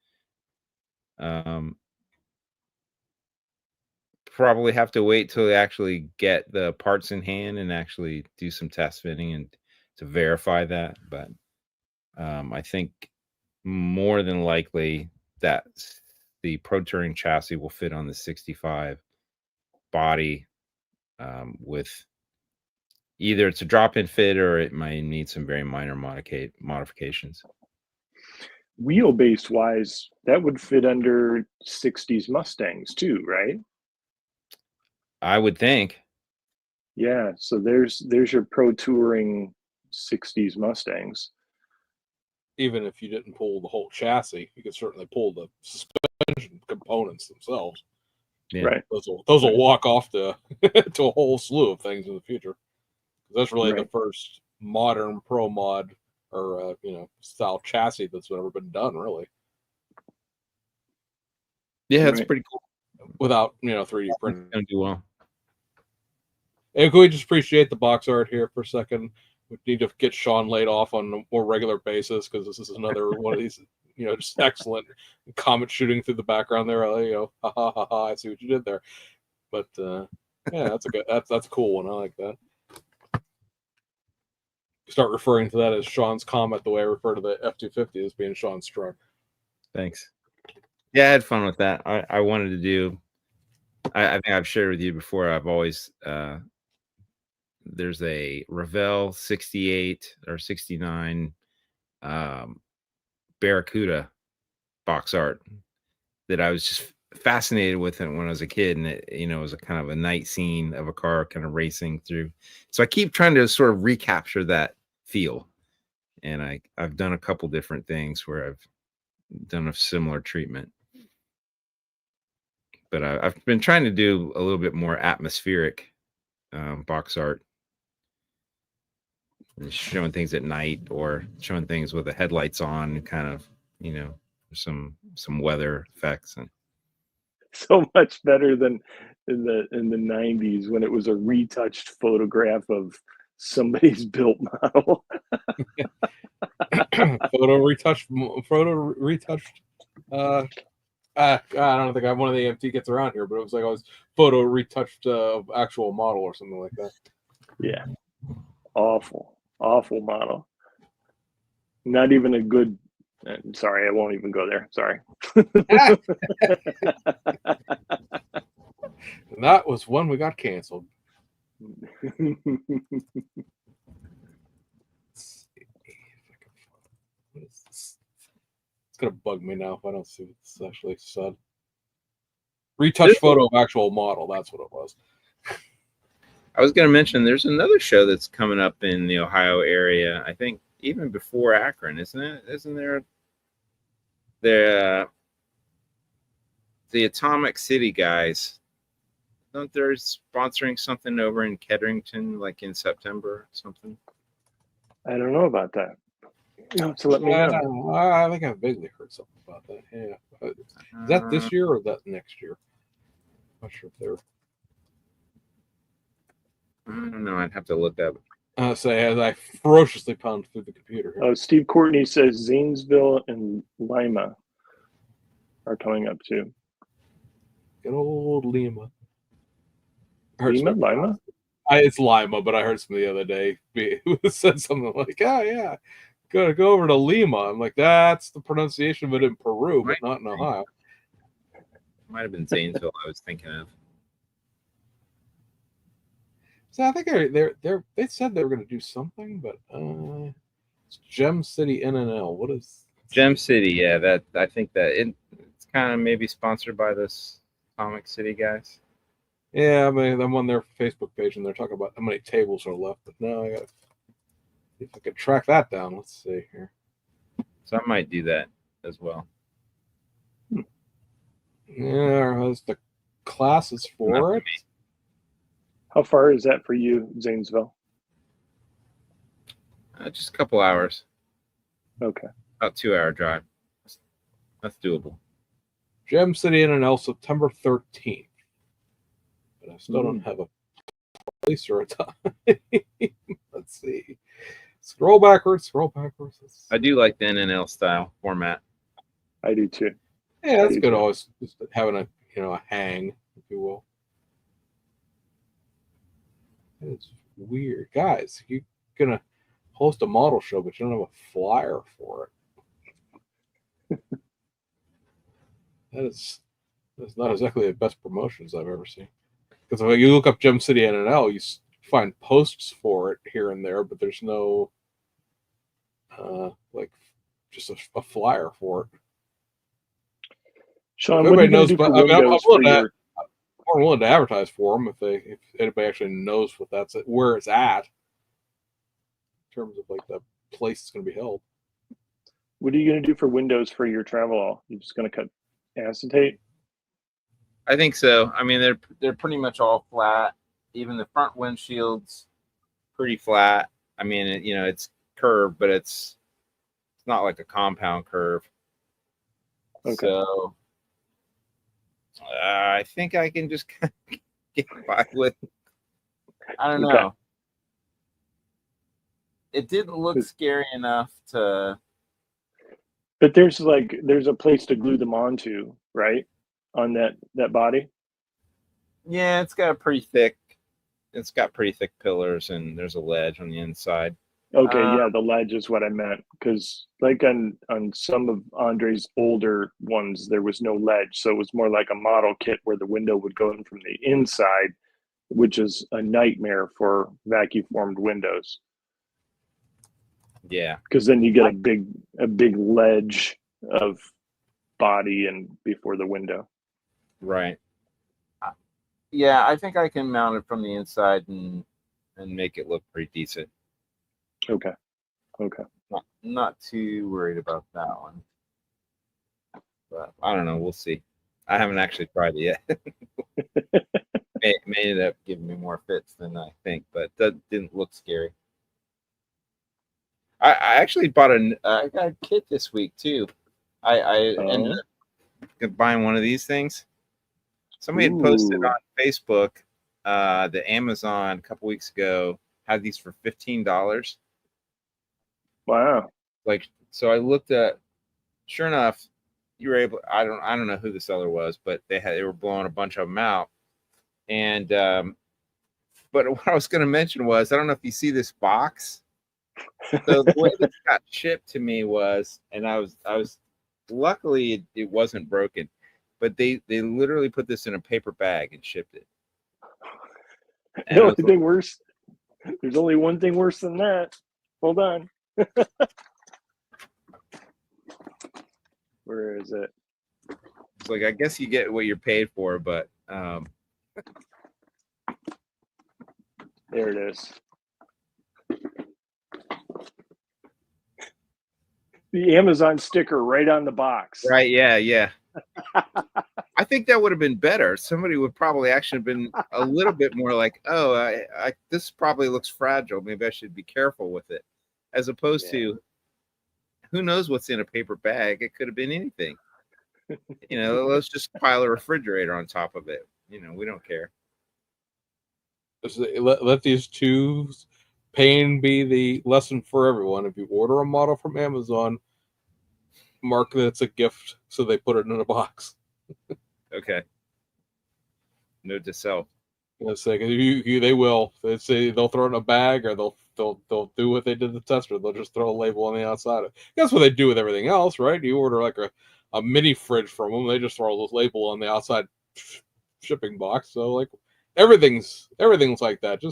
Probably have to wait till they actually get the parts in hand and actually do some test fitting and to verify that. But I think more than likely that the Pro Touring chassis will fit on the 65 body with either it's a drop-in fit or it might need some very minor modifications. Wheelbase wise, that would fit under 60s Mustangs too, right? I would think. Yeah, so there's your pro touring 60s Mustangs. Even if you didn't pull the whole chassis, you could certainly pull the suspension components themselves. Yeah. Right. Those will walk off to to a whole slew of things in the future. That's really the Right. first modern pro mod or style chassis that's ever been done, really. Yeah, it's Right. pretty cool. Without 3D printing. It's gonna do well. And can we just appreciate the box art here for a second? We need to get Sean laid off on a more regular basis because this is another one of these, just excellent comet shooting through the background there. Ha ha ha ha! I see what you did there. But yeah, that's a cool one. I like that. Start referring to that as Sean's Comet the way I refer to the F-250 as being Sean's truck. Thanks. Yeah, I had fun with that. I wanted to do. I think I've shared with you before. I've always there's a Revell 68 or 69 Barracuda box art that I was just fascinated with it when I was a kid, and it was a kind of a night scene of a car kind of racing through. So I keep trying to sort of recapture that feel, and I've done a couple different things where I've done a similar treatment, but I've been trying to do a little bit more atmospheric box art, showing things at night or showing things with the headlights on, kind of some weather effects. And so much better than in the 90s when it was a retouched photograph of somebody's built model. Photo retouched. I don't think one of the AMT gets around here, but it was like always photo retouched actual model or something like that. Yeah, awful model. Not even a good. Sorry, I won't even go there. Sorry. And that was when we got canceled. Let's see if I can find what is this? It's gonna bug me now if I don't see what this actually said. Retouched photo of actual model. That's what it was. I was going to mention there's another show that's coming up in the Ohio area. I think even before Akron, isn't it? Isn't there? The Atomic City guys, don't they're sponsoring something over in Kedrington, like in September or something? I don't know about that. So let me know. I think I vaguely heard something about that. Yeah, is that this year or that next year? Not sure if they're. I don't know. I'd have to look up. Say as I ferociously pound through the computer here. Oh, Steve Courtney says Zanesville and Lima are coming up too. Good old Lima. Lima? It's Lima, but I heard something the other day who said something like, "Oh yeah, gotta go over to Lima." I'm like, that's the pronunciation of it in Peru, but not in Ohio. Might have been Zanesville I was thinking of. So I think they said they were going to do something, but it's Gem City NNL. What is Gem City? Yeah, that I think that it's kind of maybe sponsored by this Atomic City guys. Yeah, I mean, I'm on their Facebook page and they're talking about how many tables are left. But now I got to see if I can track that down. Let's see here. So I might do that as well. Yeah, has the classes for it. How far is that for you, Zanesville? Just a couple hours. Okay. About 2-hour drive. That's doable. Gem City NNL, September 13th. But I still don't have a place or a time. Let's see. Scroll backwards. I do like the NNL style format. I do too. Yeah, that's good. Always just having a hang, if you will. It's weird, guys. You're gonna host a model show, but you don't have a flyer for it. That's not exactly the best promotions I've ever seen. Because if you look up Gem City NNL, you find posts for it here and there, but there's no just a flyer for it. Sean, everybody knows, but I'm looking at more willing to advertise for them if anybody actually knows where it's at in terms of like the place it's going to be held. What are you going to do for windows for your travel? You're just going to cut acetate? I think so. I mean, they're pretty much all flat. Even the front windshield's pretty flat. I mean, it's curved, but it's not like a compound curve. Okay. So I think I can just get by with. I don't know. Okay. It didn't look scary enough to. But there's a place to glue them onto, right? On that body. Yeah, it's got pretty thick pillars, and there's a ledge on the inside. Okay, yeah, the ledge is what I meant, because like on some of Andre's older ones, there was no ledge, so it was more like a model kit where the window would go in from the inside, which is a nightmare for vacuum formed windows. Yeah, because then you get a big ledge of body and before the window. Right. Yeah, I think I can mount it from the inside and make it look pretty decent. Okay. Not too worried about that one. But I don't know. We'll see. I haven't actually tried it yet. may end up giving me more fits than I think, but that didn't look scary. I actually bought I got a kit this week too. I ended up buying one of these things. Somebody had posted on Facebook the Amazon a couple weeks ago had these for $15. Wow. So I looked at, sure enough, you were able, I don't know who the seller was, but they were blowing a bunch of them out. And but what I was going to mention was, I don't know if you see this box. So the way this got shipped to me was, and I was luckily it wasn't broken, but they literally put this in a paper bag and shipped it. And the only thing worse, there's only one thing worse than that. Hold on. Where is it? It's like, I guess you get what you're paid for, but there it is. The Amazon sticker right on the box. Right, yeah. I think that would have been better. Somebody would probably actually have been a little bit more like, oh, I this probably looks fragile. Maybe I should be careful with it. As opposed to, who knows what's in a paper bag? It could have been anything. Let's just pile a refrigerator on top of it. We don't care. Let these two pain be the lesson for everyone. If you order a model from Amazon, mark that it's a gift, so they put it in a box. Okay. Note to self. Let's say they will. They say they'll throw it in a bag, or they'll do what they did the tester. They'll just throw a label on the outside. That's what they do with everything else, right? You order like a mini fridge from them, they just throw this label on the outside shipping box. So like everything's like that.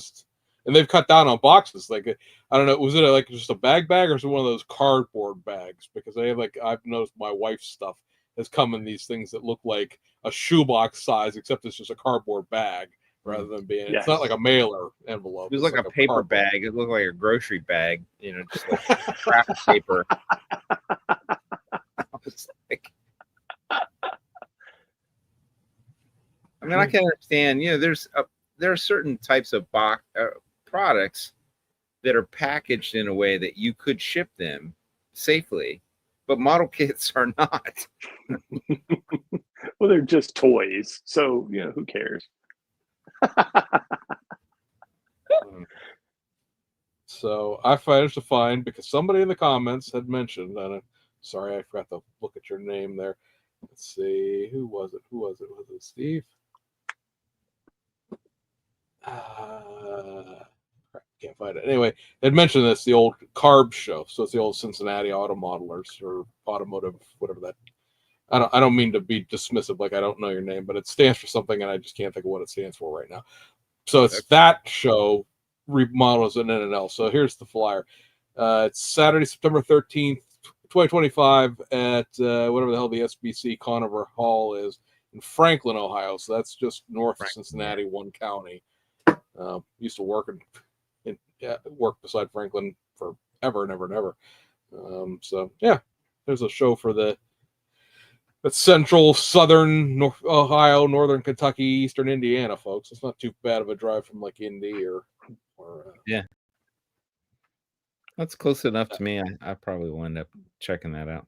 And they've cut down on boxes. Like, I don't know, was it like just a bag, or is it one of those cardboard bags? Because they have I've noticed my wife's stuff has come in these things that look like a shoebox size, except it's just a cardboard bag rather than being. It's not like a mailer envelope. It was like a paper cardboard bag. It looked like a grocery bag. Just like craft paper. I was like, I mean, I can understand. There are certain types of products that are packaged in a way that you could ship them safely, but model kits are not. Well, they're just toys, so who cares? So I managed to find, because somebody in the comments had mentioned, and I'm sorry I forgot to look at your name there. Let's see, who was it? Was it Steve? Can't find it. Anyway, they'd mentioned this, the old Carb show. So it's the old Cincinnati Auto Modelers, or Automotive, whatever that. I don't mean to be dismissive, like I don't know your name, but it stands for something, and I just can't think of what it stands for right now. So it's that show remodels an N&L. So here's the flyer. It's Saturday, September 13th, 2025 at whatever the hell the SBC Conover Hall is in Franklin, Ohio. So that's just north of Cincinnati, one county. Used to work work beside Franklin forever and ever and ever. So yeah, there's a show for the central, southern North Ohio, northern Kentucky, eastern Indiana, folks. It's not too bad of a drive from like Indy or yeah. That's close enough to me. I probably will end up checking that out.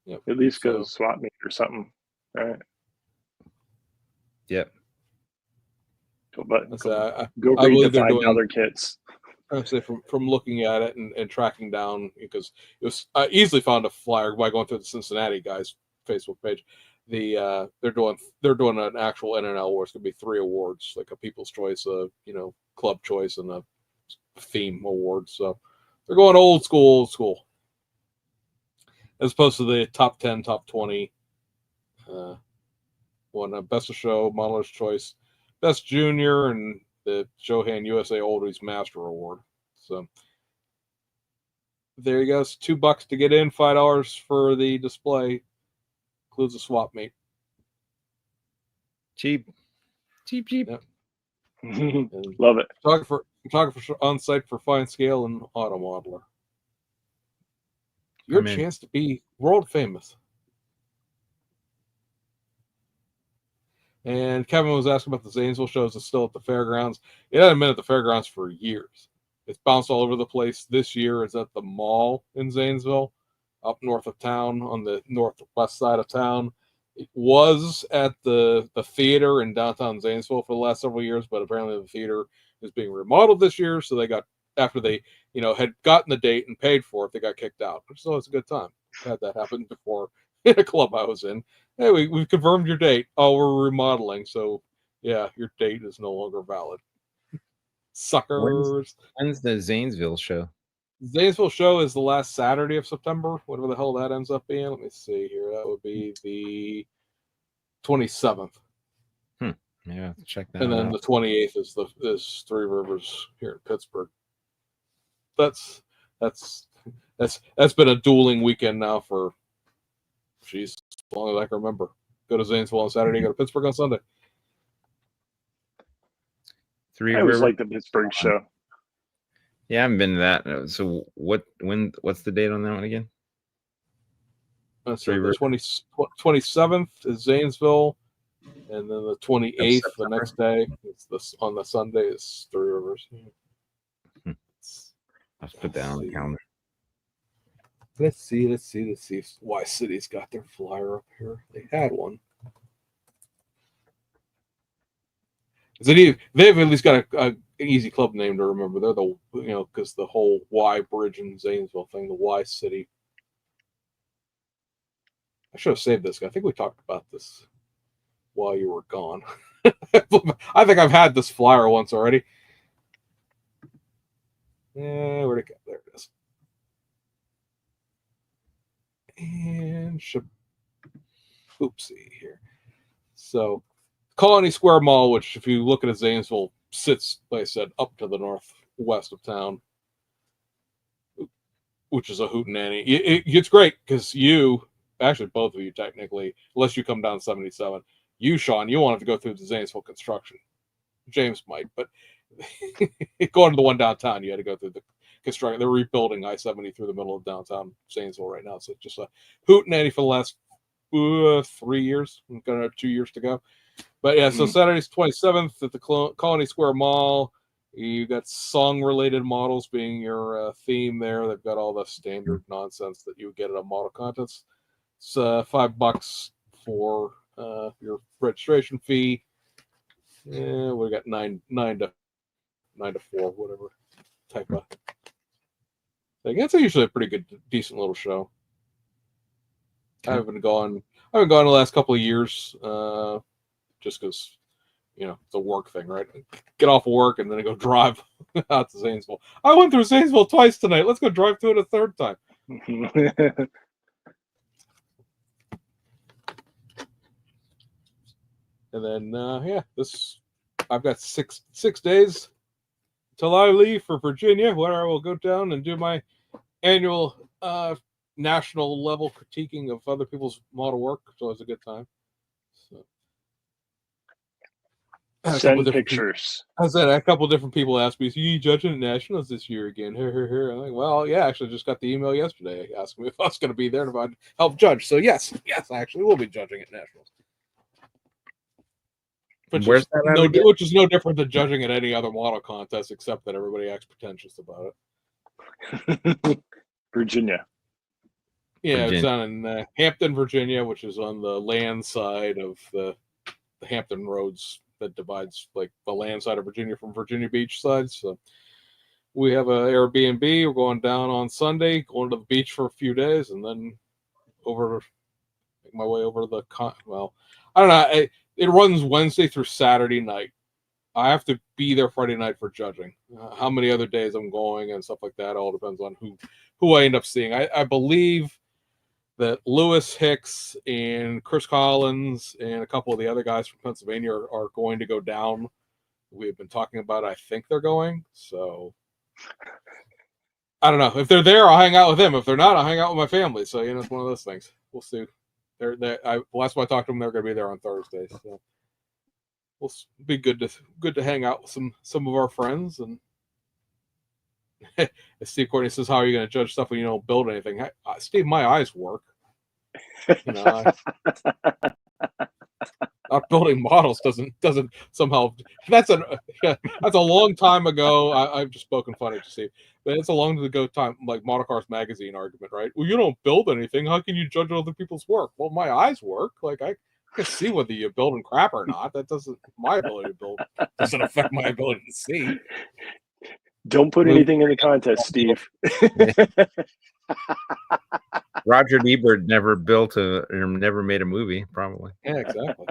Yep. At least go to swap meet or something. All right. Yep. But I go read the $5 kits. I say from looking at it and tracking down, because it was I easily found a flyer by going through the Cincinnati guys Facebook page. They're doing an actual NNL where it's gonna be 3 awards, like a People's Choice, Club Choice, and a theme award. So they're going old school, as opposed to the top 10, top 20. Won Best of Show, Modeler's Choice, Best Junior, and the Johan USA Oldies Master Award. So there you go. It's $2 to get in, $5 for the display. Includes a swap meet. Cheap. Yep. Love it. Photographer on site for Fine Scale and Auto Modeler. Your chance to be world famous. And Kevin was asking about the Zanesville shows. It's still at the fairgrounds. It hasn't been at the fairgrounds for years. It's bounced all over the place. This year it's at the mall in Zanesville, up north of town, on the northwest side of town. It was at the theater in downtown Zanesville for the last several years, but apparently the theater is being remodeled this year. So they got, after they, had gotten the date and paid for it, they got kicked out, which is always a good time. Had that happen before in a club I was in. Hey, we've confirmed your date. Oh, we're remodeling. So, yeah, your date is no longer valid. Suckers. When's the Zanesville show? Zanesville show is the last Saturday of September, whatever the hell that ends up being. Let me see here. That would be the 27th. Yeah, check that out. And then the 28th is Three Rivers here in Pittsburgh. That's been a dueling weekend now for, as long as I can remember. Go to Zanesville on Saturday, go to Pittsburgh on Sunday. I always like the Pittsburgh show. Yeah, I haven't been to that. So what's the date on that one again? So the 27th is Zanesville, and then the 28th, the next day, on the Sunday, is Three Rivers. Let's put that on the calendar. Let's see why City's got their flyer up here. They had one. They've at least got an easy club name to remember. They're because the whole Y Bridge in Zanesville thing, the Y City. I should have saved this. I think we talked about this while you were gone. I think I've had this flyer once already. Yeah, where'd it go? There it is. And oopsie here. So Colony Square Mall, which if you look at it, Zanesville sits, like I said, up to the northwest of town, which is a hootenanny. It's great because actually both of you technically, unless you come down 77, Sean, you won't have to go through the Zanesville construction. James might, but going to the one downtown, you had to go through the construction. They're rebuilding I-70 through the middle of downtown Zanesville right now. So it's just a hootenanny for the last 3 years. I'm going to have 2 years to go. But yeah, so Saturday's 27th at the Colony Square Mall. You got song-related models being your theme there. They've got all the standard nonsense that you would get at a model contest. It's $5 for your registration fee. Yeah, we got nine to 4, whatever type of thing. It's usually a pretty good, decent little show. Okay. I haven't gone the last couple of years, just because it's a work thing, right? Get off of work and then I go drive out to Zanesville. I went through Zanesville twice tonight. Let's go drive through it a third time. And then I've got six days till I leave for Virginia, where I will go down and do my annual national level critiquing of other people's model work. So it's a good time. So, Send pictures. I said a couple different people asked me, "So you judging at Nationals this year again?" I'm like, "Well, yeah, actually, just got the email yesterday asking me if I was going to be there and if I'd help judge." So yes, I actually will be judging at Nationals. Where's that at again? Which is no different than judging at any other model contest, except that everybody acts pretentious about it. Virginia. Yeah, it's down in Hampton, Virginia, which is on the land side of the Hampton Roads that divides like the land side of Virginia from Virginia Beach side. So we have an Airbnb. We're going down on Sunday, going to the beach for a few days, and then make my way over to the well, I don't know. It runs Wednesday through Saturday night. I have to be there Friday night for judging. How many other days I'm going and stuff like that all depends on who I end up seeing. I believe that Lewis Hicks and Chris Collins and a couple of the other guys from Pennsylvania are going to go down. We've been talking about, I think they're going. So I don't know. If they're there, I'll hang out with them. If they're not, I'll hang out with my family. So, it's one of those things. We'll see. Last time I talked to them, they're going to be there on Thursday. So we'll be good to hang out with some of our friends. And Steve Courtney says, "How are you going to judge stuff when you don't build anything?" Steve, my eyes work. Not building models doesn't somehow. That's a long time ago. I've just spoken funny to Steve, but it's a long ago time, like Model Cars Magazine argument, right? Well, you don't build anything. How can you judge other people's work? Well, my eyes work. Like I can see whether you're building crap or not. That doesn't. My ability to build doesn't affect my ability to see. Don't put anything in the contest, Steve. Roger Ebert never made a movie, probably. Yeah, exactly.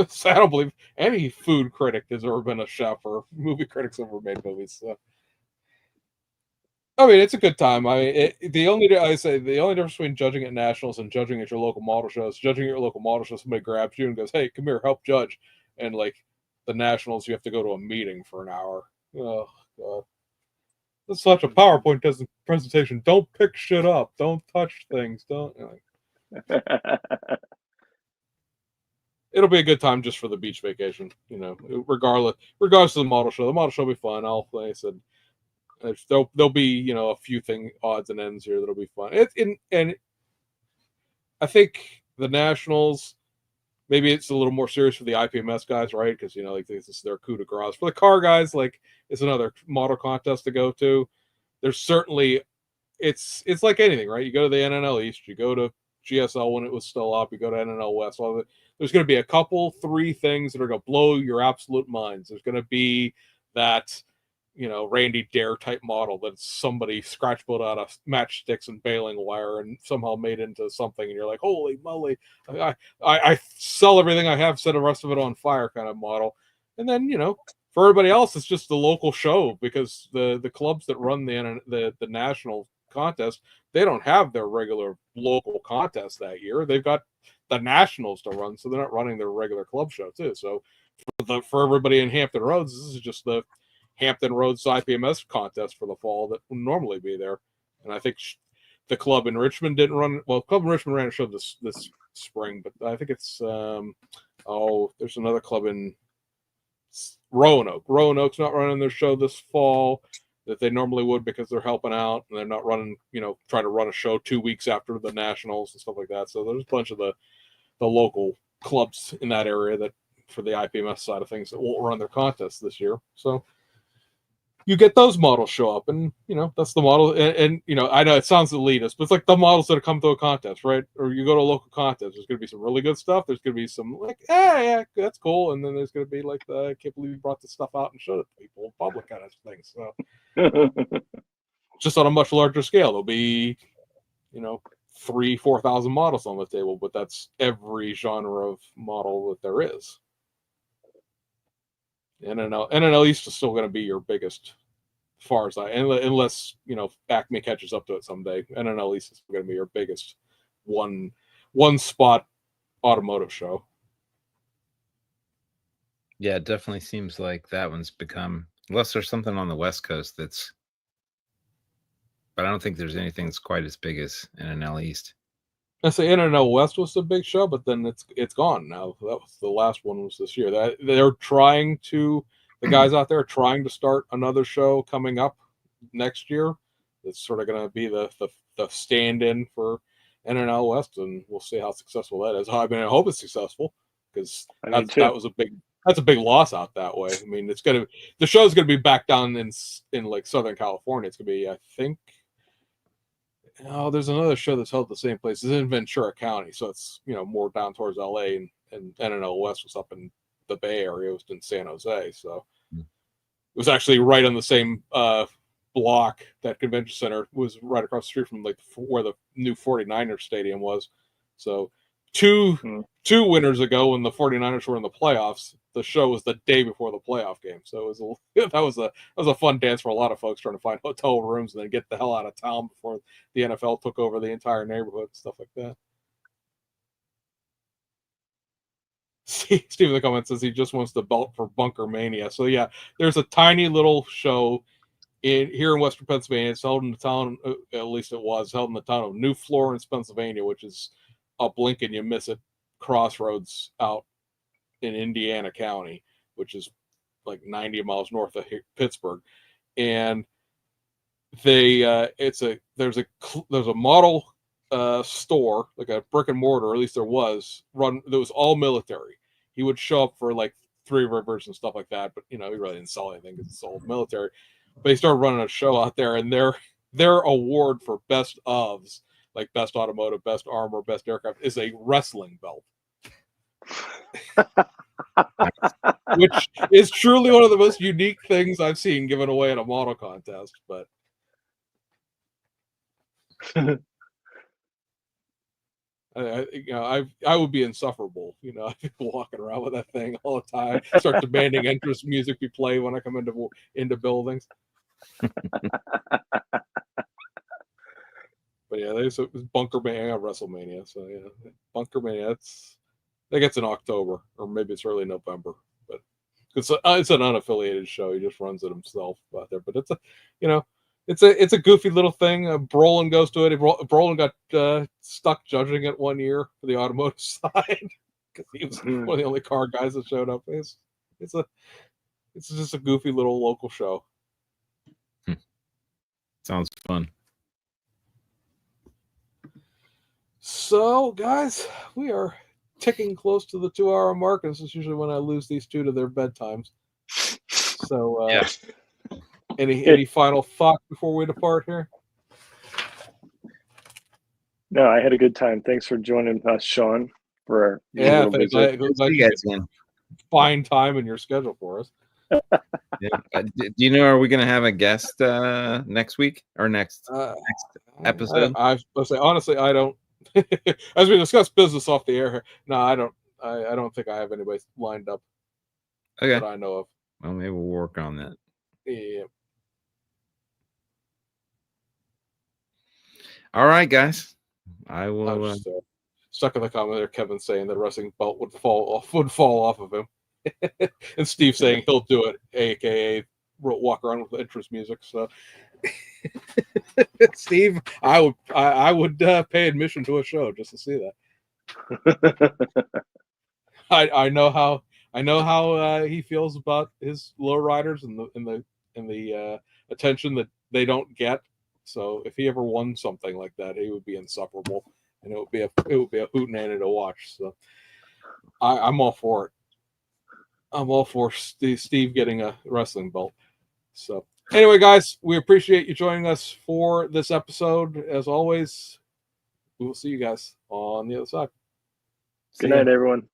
So I don't believe any food critic has ever been a chef or movie critics ever made movies. So. I mean, it's a good time. I mean, the only difference between judging at nationals and judging at your local model shows, judging at your local model show, somebody grabs you and goes, "Hey, come here, help judge." And like the nationals, you have to go to a meeting for an hour. Oh God. It's such a PowerPoint presentation. Don't pick shit up. Don't touch things. Don't. It'll be a good time just for the beach vacation. Regardless of the model show. The model show will be fun. Like I said, there'll be a few odds and ends here that'll be fun. And I think the nationals. Maybe it's a little more serious for the IPMS guys, right? Because like this is their coup de grace. For the car guys, like it's another model contest to go to. There's certainly, it's like anything, right? You go to the NNL East, you go to GSL when it was still up, you go to NNL West. There's going to be a couple, 3 things that are going to blow your absolute minds. There's going to be that, Randy Dare type model that somebody scratch built out of matchsticks and baling wire and somehow made into something, and you're like, holy moly! I sell everything I have, set the rest of it on fire kind of model. And then for everybody else, it's just the local show because the clubs that run the national contest, they don't have their regular local contest that year. They've got the nationals to run, so they're not running their regular club show too. So for everybody in Hampton Roads, this is just the Hampton Roads IPMS contest for the fall that would normally be there. And I think the club in Richmond didn't run. Well, club in Richmond ran a show this spring, but I think it's there's another club in Roanoke. Roanoke's not running their show this fall that they normally would because they're helping out and they're not running, trying to run a show 2 weeks after the nationals and stuff like that. So there's a bunch of the local clubs in that area that for the IPMS side of things that won't run their contests this year. So you get those models show up, and that's the model. And I know it sounds elitist, but it's like the models that come to a contest, right? Or you go to a local contest. There's going to be some really good stuff. There's going to be some like, yeah, that's cool. And then there's going to be like, I can't believe you brought this stuff out and showed it to people in public kind of things. So just on a much larger scale, there'll be 3,000-4,000 models on the table, but that's every genre of model that there is. NNL East is still going to be your biggest, as far as unless Acme catches up to it someday. NNL East is going to be your biggest one spot automotive show. Yeah, it definitely seems like that one's become, unless there's something on the West Coast that's, but I don't think there's anything that's quite as big as NNL East. I say NNL West was the big show, but then it's gone now. That was the last one was this year. They're trying to, the guys out there are trying to start another show coming up next year. It's sort of going to be the stand-in for NNL West, and we'll see how successful that is. I mean, I hope it's successful because that's a big loss out that way. I mean, the show's gonna be back down in like Southern California. It's gonna be, I think. Oh, there's another show that's held at the same place. It's in Ventura County, so it's more down towards LA, and NNL West was up in the Bay Area. It was in San Jose, so it was actually right on the same block. That convention center was right across the street from like where the new 49ers stadium was. So two winters ago, when the 49ers were in the playoffs, the show was the day before the playoff game. So that was a fun dance for a lot of folks trying to find hotel rooms and then get the hell out of town before the NFL took over the entire neighborhood and stuff like that. Steve in the comments says he just wants the belt for Bunker Mania. So yeah, there's a tiny little show here in Western Pennsylvania. It's held in the town, at least it was held in the town of New Florence, Pennsylvania, which is a blink and you miss it crossroads out in Indiana County, which is like 90 miles north of Pittsburgh. And there's a model store, like a brick and mortar, or at least there was all military. He would show up for like Three Rivers and stuff like that, but he really didn't sell anything because it's all military. But he started running a show out there, and their award for best ofs, like best automotive, best armor, best aircraft, is a wrestling belt. Which is truly one of the most unique things I've seen given away at a model contest. But I would be insufferable. I'd be walking around with that thing all the time. Start demanding entrance music be played when I come into buildings. But yeah, it was Bunker Mania, WrestleMania. So yeah, Bunker Mania. I think it's in October, or maybe it's early November. But it's an unaffiliated show. He just runs it himself out there. But it's a goofy little thing. Brolin goes to it. Brolin got stuck judging it one year for the automotive side because he was one of the only car guys that showed up. It's just a goofy little local show. Sounds fun. So, guys, we are ticking close to the 2-hour mark. This is usually when I lose these two to their bedtimes. So, yeah. Any final thought before we depart here? No, I had a good time. Thanks for joining us, Sean, for our little visit. You guys again. Find time in your schedule for us. Yeah. Do you know, are we going to have a guest next week or next episode? Let's say honestly, I don't. As we discussed business off the air, no, I don't. I don't think I have anybody lined up. Okay, that I know of. Well, maybe we'll work on that. Yeah. All right, guys. I will. I was just, stuck in the comment there, Kevin saying the wrestling belt would fall off of him, and Steve saying he'll do it, aka walk around with entrance music. So, Steve, I would pay admission to a show just to see that. I know how he feels about his lowriders and the attention that they don't get. So if he ever won something like that, he would be insufferable, and it would be a hootenanny to watch. So I'm all for it. I'm all for Steve getting a wrestling belt. So anyway, guys, we appreciate you joining us for this episode. As always, we will see you guys on the other side. Good night, everyone.